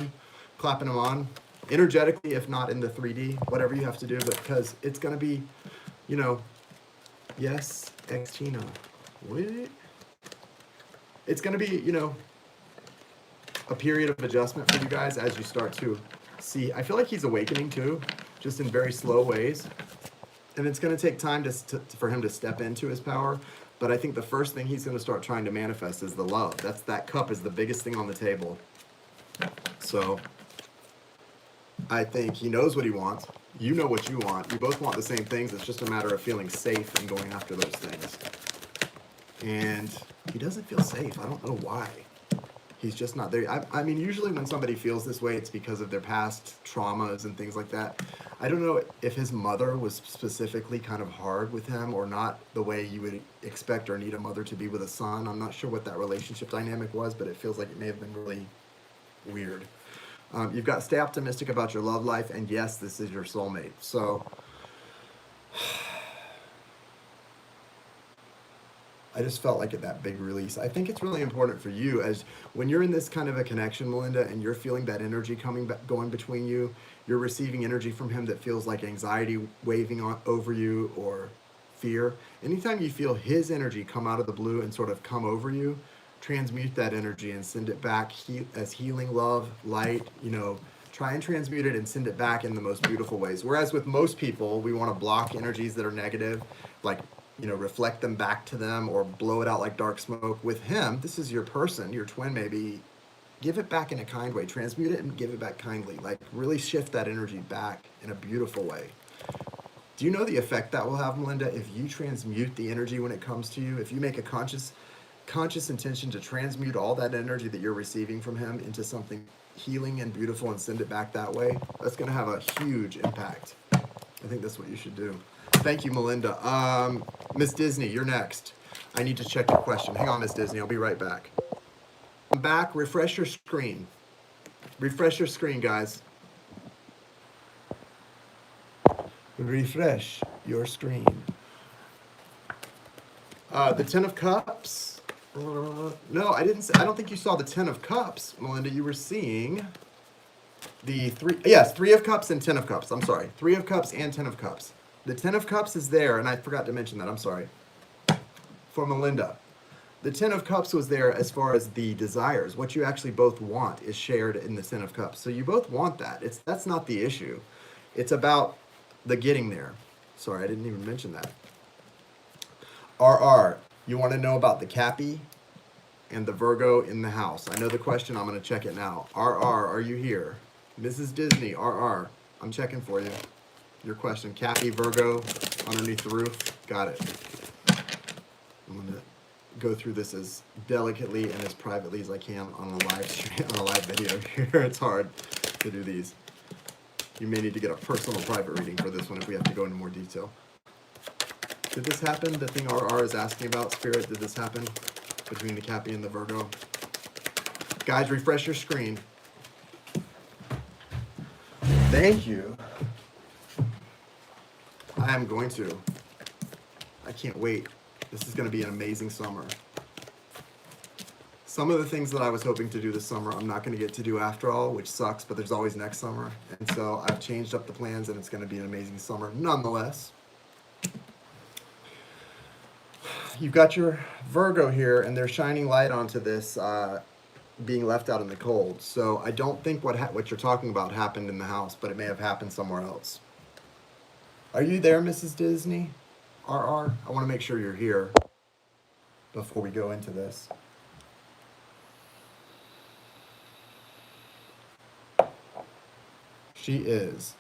Speaker 1: him on. Energetically, if not in the 3D, whatever you have to do, but because it's going to be, you know, yes, ex-Tina. What? It's going to be, you know, a period of adjustment for you guys as you start to see. I feel like he's awakening too, just in very slow ways. And it's going to take time for him to step into his power. But I think the first thing he's going to start trying to manifest is the love. That cup is the biggest thing on the table. So I think he knows what he wants. You know what you want. You both want the same things. It's just a matter of feeling safe and going after those things. And he doesn't feel safe. I don't know why. He's just not there. I mean, usually when somebody feels this way, it's because of their past traumas and things like that. I don't know if his mother was specifically kind of hard with him or not the way you would expect or need a mother to be with a son. I'm not sure what that relationship dynamic was, but it feels like it may have been really weird. You've got stay optimistic about your love life, and yes, this is your soulmate. So I just felt like that big release. I think it's really important for you as when you're in this kind of a connection, Melinda, and you're feeling that energy going between you, you're receiving energy from him that feels like anxiety waving over you or fear. Anytime you feel his energy come out of the blue and sort of come over you, transmute that energy and send it back as healing love, light, you know, try and transmute it and send it back in the most beautiful ways. Whereas with most people, we want to block energies that are negative, like, you know, reflect them back to them or blow it out like dark smoke. With him, this is your person, your twin maybe, give it back in a kind way, transmute it and give it back kindly, like really shift that energy back in a beautiful way. Do you know the effect that will have, Melinda, if you transmute the energy when it comes to you, if you make a conscious intention to transmute all that energy that you're receiving from him into something healing and beautiful and send it back that way, that's going to have a huge impact. I think that's what you should do. Thank you, Melinda. Miss Disney, you're next. I need to check your question. Hang on, Miss Disney. I'll be right back. I'm back. Refresh your screen. Refresh your screen, guys. Refresh your screen. The Ten of Cups. No, I don't think you saw the Ten of Cups, Melinda. You were seeing the three, yes, Three of Cups and Ten of Cups. I'm sorry. Three of Cups and Ten of Cups. The Ten of Cups is there, and I forgot to mention that. I'm sorry. For Melinda. The Ten of Cups was there as far as the desires. What you actually both want is shared in the Ten of Cups. So you both want that. That's not the issue. It's about the getting there. Sorry, I didn't even mention that. RR, you want to know about the Cappy and the Virgo in the house. I know the question. I'm going to check it now. RR, are you here? Mrs. Disney, RR, I'm checking for you. Your question. Cappy, Virgo, underneath the roof. Got it. I'm going to go through this as delicately and as privately as I can on a live stream, on a live video here. It's hard to do these. You may need to get a personal private reading for this one if we have to go into more detail. Did this happen? The thing RR is asking about, Spirit, did this happen between the Cappy and the Virgo? Guys, refresh your screen. Thank you. I am going to. I can't wait. This is going to be an amazing summer. Some of the things that I was hoping to do this summer, I'm not going to get to do after all, which sucks, but there's always next summer. And so I've changed up the plans, and it's going to be an amazing summer nonetheless. You've got your Virgo here, and they're shining light onto this being left out in the cold. So I don't think what you're talking about happened in the house, but it may have happened somewhere else. Are you there, Mrs. Disney? RR? I want to make sure you're here before we go into this. She is.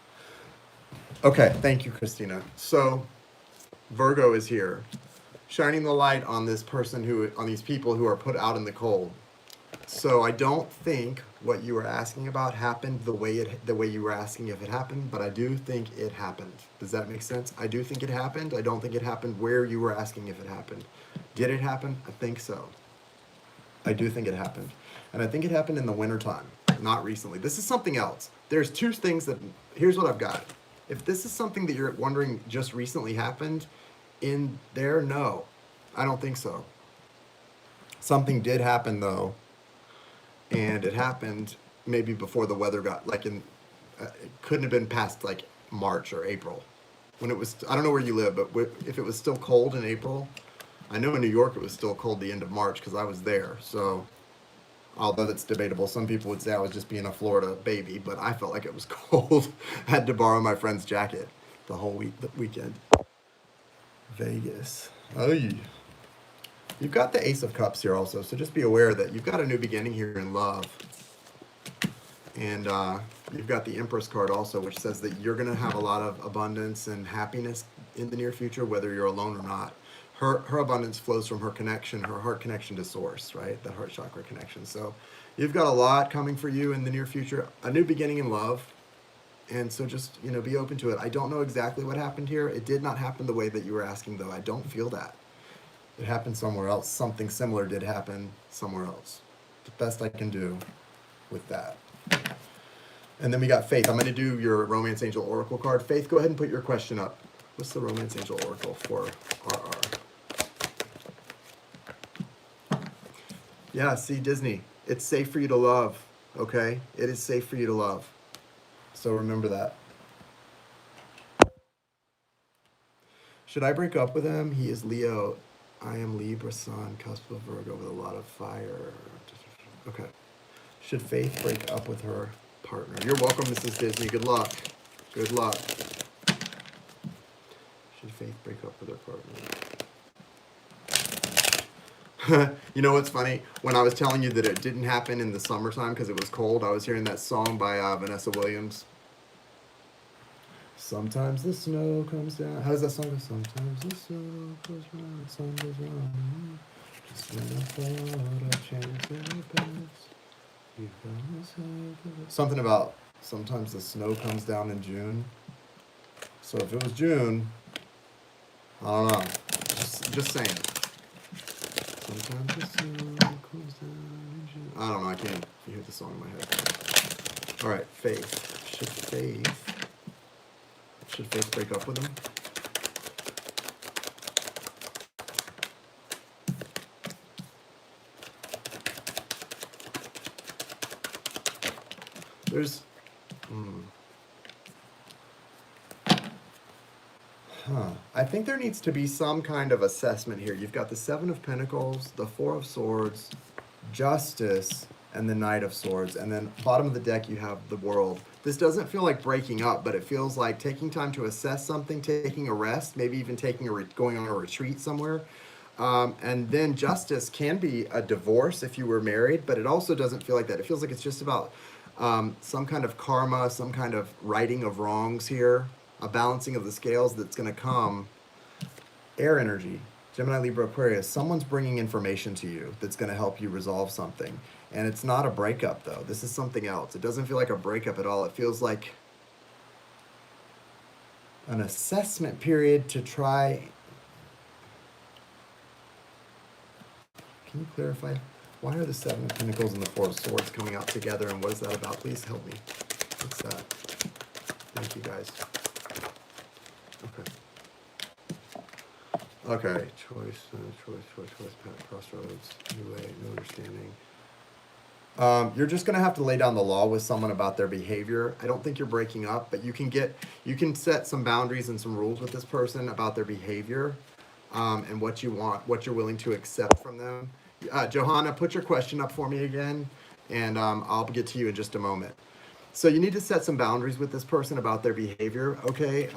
Speaker 1: Okay, thank you, Christina. So Virgo is here, shining the light on this person on these people who are put out in the cold. So I don't think what you were asking about happened the way you were asking if it happened, but I do think it happened. Does that make sense? I do think it happened. I don't think it happened where you were asking if it happened. Did it happen? I think so. I do think it happened. And I think it happened in the wintertime, not recently. This is something else. There's two things here's what I've got. If this is something that you're wondering just recently happened in there, no, I don't think so. Something did happen though. And it happened maybe before the weather got, it couldn't have been past like March or April. When it was, I don't know where you live, but if it was still cold in April, I know in New York it was still cold the end of March because I was there. So, although that's debatable, some people would say I was just being a Florida baby, but I felt like it was cold. I had to borrow my friend's jacket the whole weekend. Vegas. Oh, yeah. You've got the Ace of Cups here also, so just be aware that you've got a new beginning here in love. And you've got the Empress card also, which says that you're going to have a lot of abundance and happiness in the near future, whether you're alone or not. Her abundance flows from her connection, her heart connection to source, right? The heart chakra connection. So you've got a lot coming for you in the near future, a new beginning in love. And so just, be open to it. I don't know exactly what happened here. It did not happen the way that you were asking, though. I don't feel that. It happened somewhere else. Something similar did happen somewhere else. The best I can do with that. And then we got Faith. I'm going to do your Romance Angel Oracle card. Faith, go ahead and put your question up. What's the Romance Angel Oracle for RR? Yeah, see, Disney. It's safe for you to love, okay? It is safe for you to love. So remember that. Should I break up with him? He is Leo. I am Libra Sun, cusp of Virgo with a lot of fire. Okay. Should Faith break up with her partner? You're welcome, Mrs. Disney. Good luck. Good luck. Should Faith break up with her partner? You know what's funny? When I was telling you that it didn't happen in the summertime because it was cold, I was hearing that song by Vanessa Williams. Sometimes the snow comes down. How does that song go? Sometimes the snow goes round, sun goes round. Just when I thought a chance would pass, you found this heart. Something about sometimes the snow comes down in June. So if it was June, I don't know. Just saying. Sometimes the snow comes down in June. I don't know. I can't hear the song in my head. All right, Faith. Should Faith break up with him? Hmm. I think there needs to be some kind of assessment here. You've got the Seven of Pentacles, the Four of Swords, Justice, and the Knight of Swords. And then bottom of the deck, you have the World. This doesn't feel like breaking up, but it feels like taking time to assess something, taking a rest, maybe even taking going on a retreat somewhere. And then Justice can be a divorce if you were married, but it also doesn't feel like that. It feels like it's just about some kind of karma, some kind of righting of wrongs here, a balancing of the scales that's going to come. Air energy, Gemini, Libra, Aquarius, someone's bringing information to you that's going to help you resolve something. And it's not a breakup, though. This is something else. It doesn't feel like a breakup at all. It feels like an assessment period to try. Can you clarify? Why are the Seven of Pentacles and the Four of Swords coming out together, and what is that about? Please help me. What's that? Thank you, guys. Okay. Choice, crossroads, new way, new understanding. You're just gonna have to lay down the law with someone about their behavior. I don't think you're breaking up, but you can set some boundaries and some rules with this person about their behavior, and what you want, what you're willing to accept from them. Johanna, put your question up for me again, and I'll get to you in just a moment. So you need to set some boundaries with this person about their behavior, okay,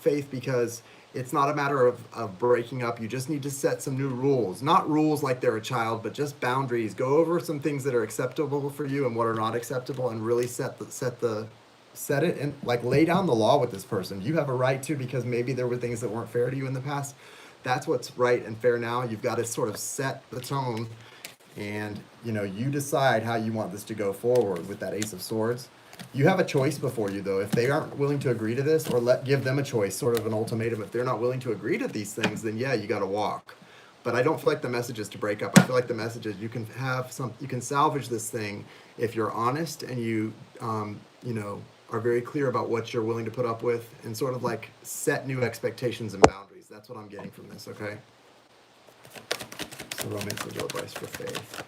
Speaker 1: Faith, because it's not a matter of breaking up. You just need to set some new rules. Not rules like they're a child, but just boundaries. Go over some things that are acceptable for you and what are not acceptable, and really set it and like lay down the law with this person. You have a right to, because maybe there were things that weren't fair to you in the past. That's what's right and fair now. You've got to sort of set the tone, and you decide how you want this to go forward with that Ace of Swords. You have a choice before you, though. If they aren't willing to agree to this, or give them a choice, sort of an ultimatum. If they're not willing to agree to these things, then yeah, you got to walk. But I don't feel like the message is to break up. I feel like the message is you can salvage this thing if you're honest and you are very clear about what you're willing to put up with, and sort of like set new expectations and boundaries. That's what I'm getting from this, okay? So romance and advice for Faith.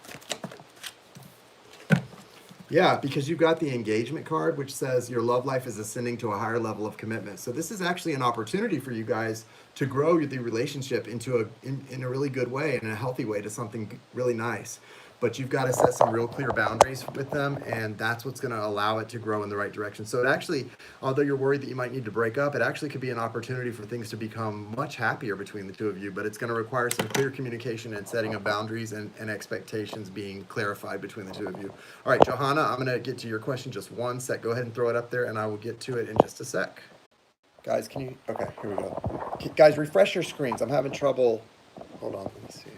Speaker 1: Yeah, because you've got the engagement card, which says your love life is ascending to a higher level of commitment. So this is actually an opportunity for you guys to grow the relationship into in a really good way, in a healthy way, to something really nice. But you've got to set some real clear boundaries with them, and that's what's going to allow it to grow in the right direction. So it actually, although you're worried that you might need to break up, it actually could be an opportunity for things to become much happier between the two of you. But it's going to require some clear communication and setting of boundaries, and expectations being clarified between the two of you. All right, Johanna, I'm going to get to your question just one sec. Go ahead and throw it up there, and I will get to it in just a sec. Guys, can you? Okay, here we go. Guys, refresh your screens. I'm having trouble. Hold on, let me see.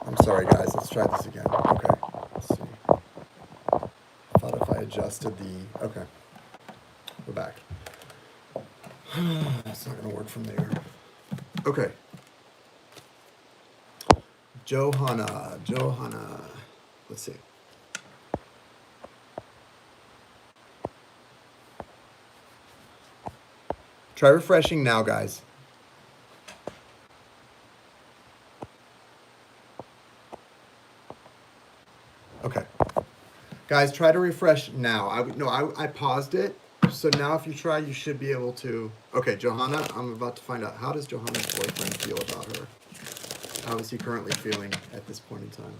Speaker 1: I'm sorry, guys. Let's try this again. Okay, let's see. I thought if I adjusted the... Okay, we're back. It's not going to work from there. Okay. Johanna. Let's see. Try refreshing now, guys. Okay. Guys, try to refresh now. I paused it. So now if you try, you should be able to... Okay, Johanna, I'm about to find out. How does Johanna's boyfriend feel about her? How is he currently feeling at this point in time?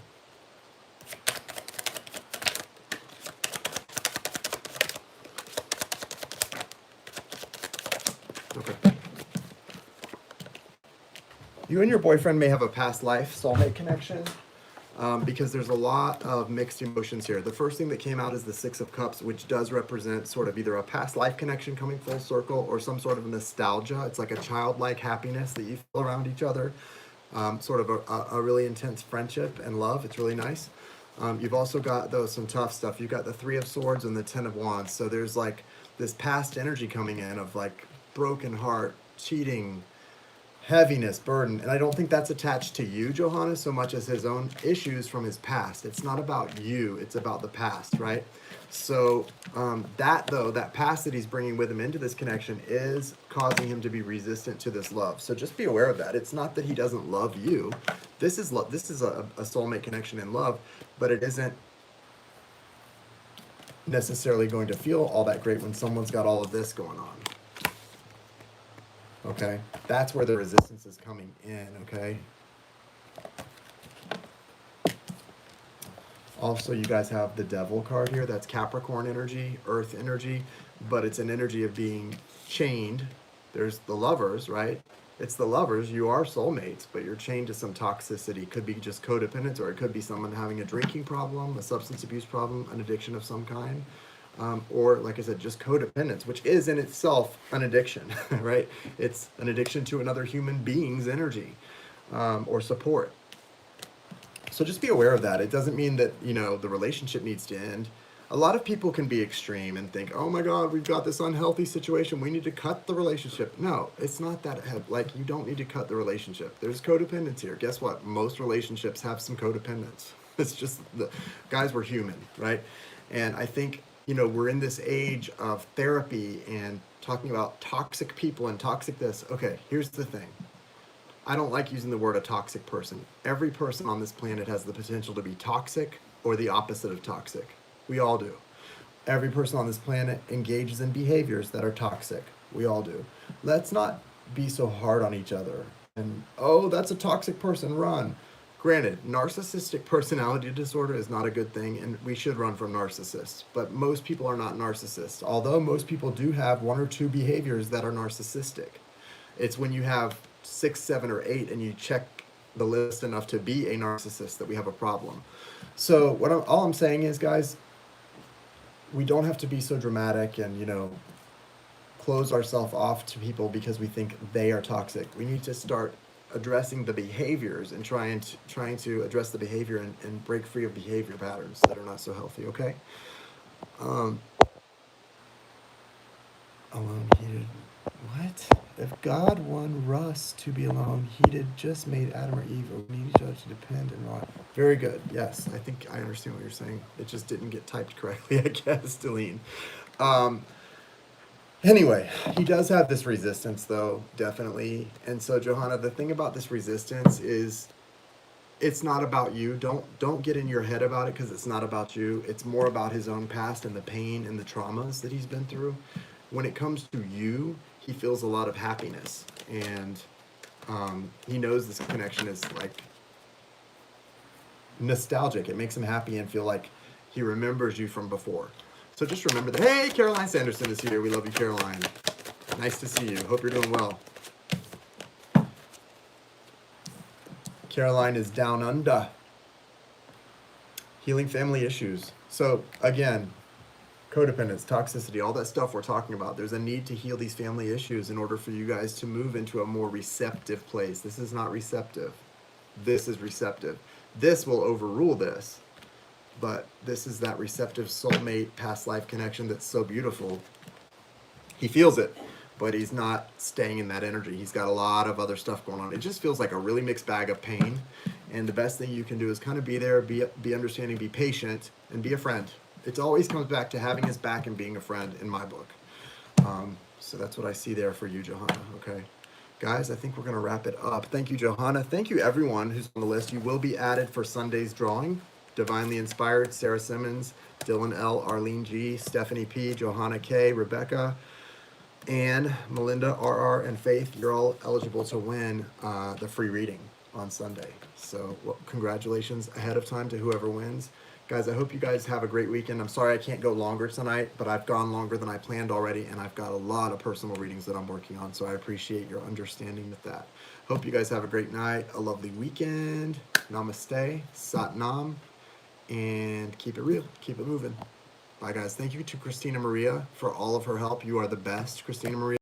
Speaker 1: Okay. You and your boyfriend may have a past life soulmate connection, because there's a lot of mixed emotions here. The first thing that came out is the Six of Cups, which does represent sort of either a past life connection coming full circle, or some sort of nostalgia. It's like a childlike happiness that you feel around each other. Sort of a really intense friendship and love. It's really nice. You've also got, though, some tough stuff. You've got the Three of Swords and the Ten of Wands. So there's like this past energy coming in of like broken heart, cheating, heaviness, burden. And I don't think that's attached to you, Johanna, so much as his own issues from his past. It's not about you, it's about the past, right? So that past that he's bringing with him into this connection is causing him to be resistant to this love. So just be aware of that. It's not that he doesn't love you. This is love. This is a soulmate connection in love, but it isn't necessarily going to feel all that great when someone's got all of this going on. Okay, that's where the resistance is coming in. Okay. Also, you guys have the Devil card here. That's Capricorn energy, Earth energy, but it's an energy of being chained. There's the Lovers, right? It's the Lovers. You are soulmates, but you're chained to some toxicity. Could be just codependence, or it could be someone having a drinking problem, a substance abuse problem, an addiction of some kind. Or, like I said, just codependence, which is in itself an addiction, right? It's an addiction to another human being's energy or support. So just be aware of that. It doesn't mean that, the relationship needs to end. A lot of people can be extreme and think, oh my God, we've got this unhealthy situation. We need to cut the relationship. No, it's not that. Like, you don't need to cut the relationship. There's codependence here. Guess what? Most relationships have some codependence. It's just, guys, we're human, right? And I think, we're in this age of therapy and talking about toxic people and toxic this. Okay, here's the thing. I don't like using the word a toxic person. Every person on this planet has the potential to be toxic or the opposite of toxic. We all do. Every person on this planet engages in behaviors that are toxic. We all do. Let's not be so hard on each other. And, oh, that's a toxic person, run. Granted, narcissistic personality disorder is not a good thing, and we should run from narcissists. But most people are not narcissists, although most people do have one or two behaviors that are narcissistic. It's when you have 6, 7, or 8 and you check the list enough to be a narcissist that we have a problem. So all I'm saying is, guys, we don't have to be so dramatic and, close ourselves off to people because we think they are toxic. We need to start addressing the behaviors and trying to address the behavior and break free of behavior patterns that are not so healthy, okay? Alone, heated. What? If God won Russ to be alone, he did just made Adam or Eve, or we need each other to depend and rot. Very good. Yes, I think I understand what you're saying. It just didn't get typed correctly, I guess, Delene. Anyway, he does have this resistance, though, definitely. And so, Johanna, the thing about this resistance is it's not about you. Don't get in your head about it, because it's not about you. It's more about his own past and the pain and the traumas that he's been through. When it comes to you, he feels a lot of happiness, and he knows this connection is like nostalgic. It makes him happy and feel like he remembers you from before. So just remember that. Hey, Caroline Sanderson is here. We love you, Caroline. Nice to see you. Hope you're doing well. Caroline is down under. Healing family issues. So again, codependence, toxicity, all that stuff we're talking about. There's a need to heal these family issues in order for you guys to move into a more receptive place. This is not receptive. This is receptive. This will overrule this. But this is that receptive soulmate past life connection that's so beautiful. He feels it, but he's not staying in that energy. He's got a lot of other stuff going on. It just feels like a really mixed bag of pain. And the best thing you can do is kind of be there, be understanding, be patient, and be a friend. It always comes back to having his back and being a friend in my book. So that's what I see there for you, Johanna, okay? Guys, I think we're going to wrap it up. Thank you, Johanna. Thank you, everyone who's on the list. You will be added for Sunday's drawing. Divinely Inspired, Sarah Simmons, Dylan L., Arlene G., Stephanie P., Johanna K., Rebecca, Anne, Melinda, RR, and Faith. You're all eligible to win the free reading on Sunday. So congratulations ahead of time to whoever wins. Guys, I hope you guys have a great weekend. I'm sorry I can't go longer tonight, but I've gone longer than I planned already, and I've got a lot of personal readings that I'm working on, so I appreciate your understanding with that. Hope you guys have a great night, a lovely weekend. Namaste, Sat Nam, and keep it real, keep it moving. Bye, guys. Thank you to Christina Maria for all of her help. You are the best, Christina Maria.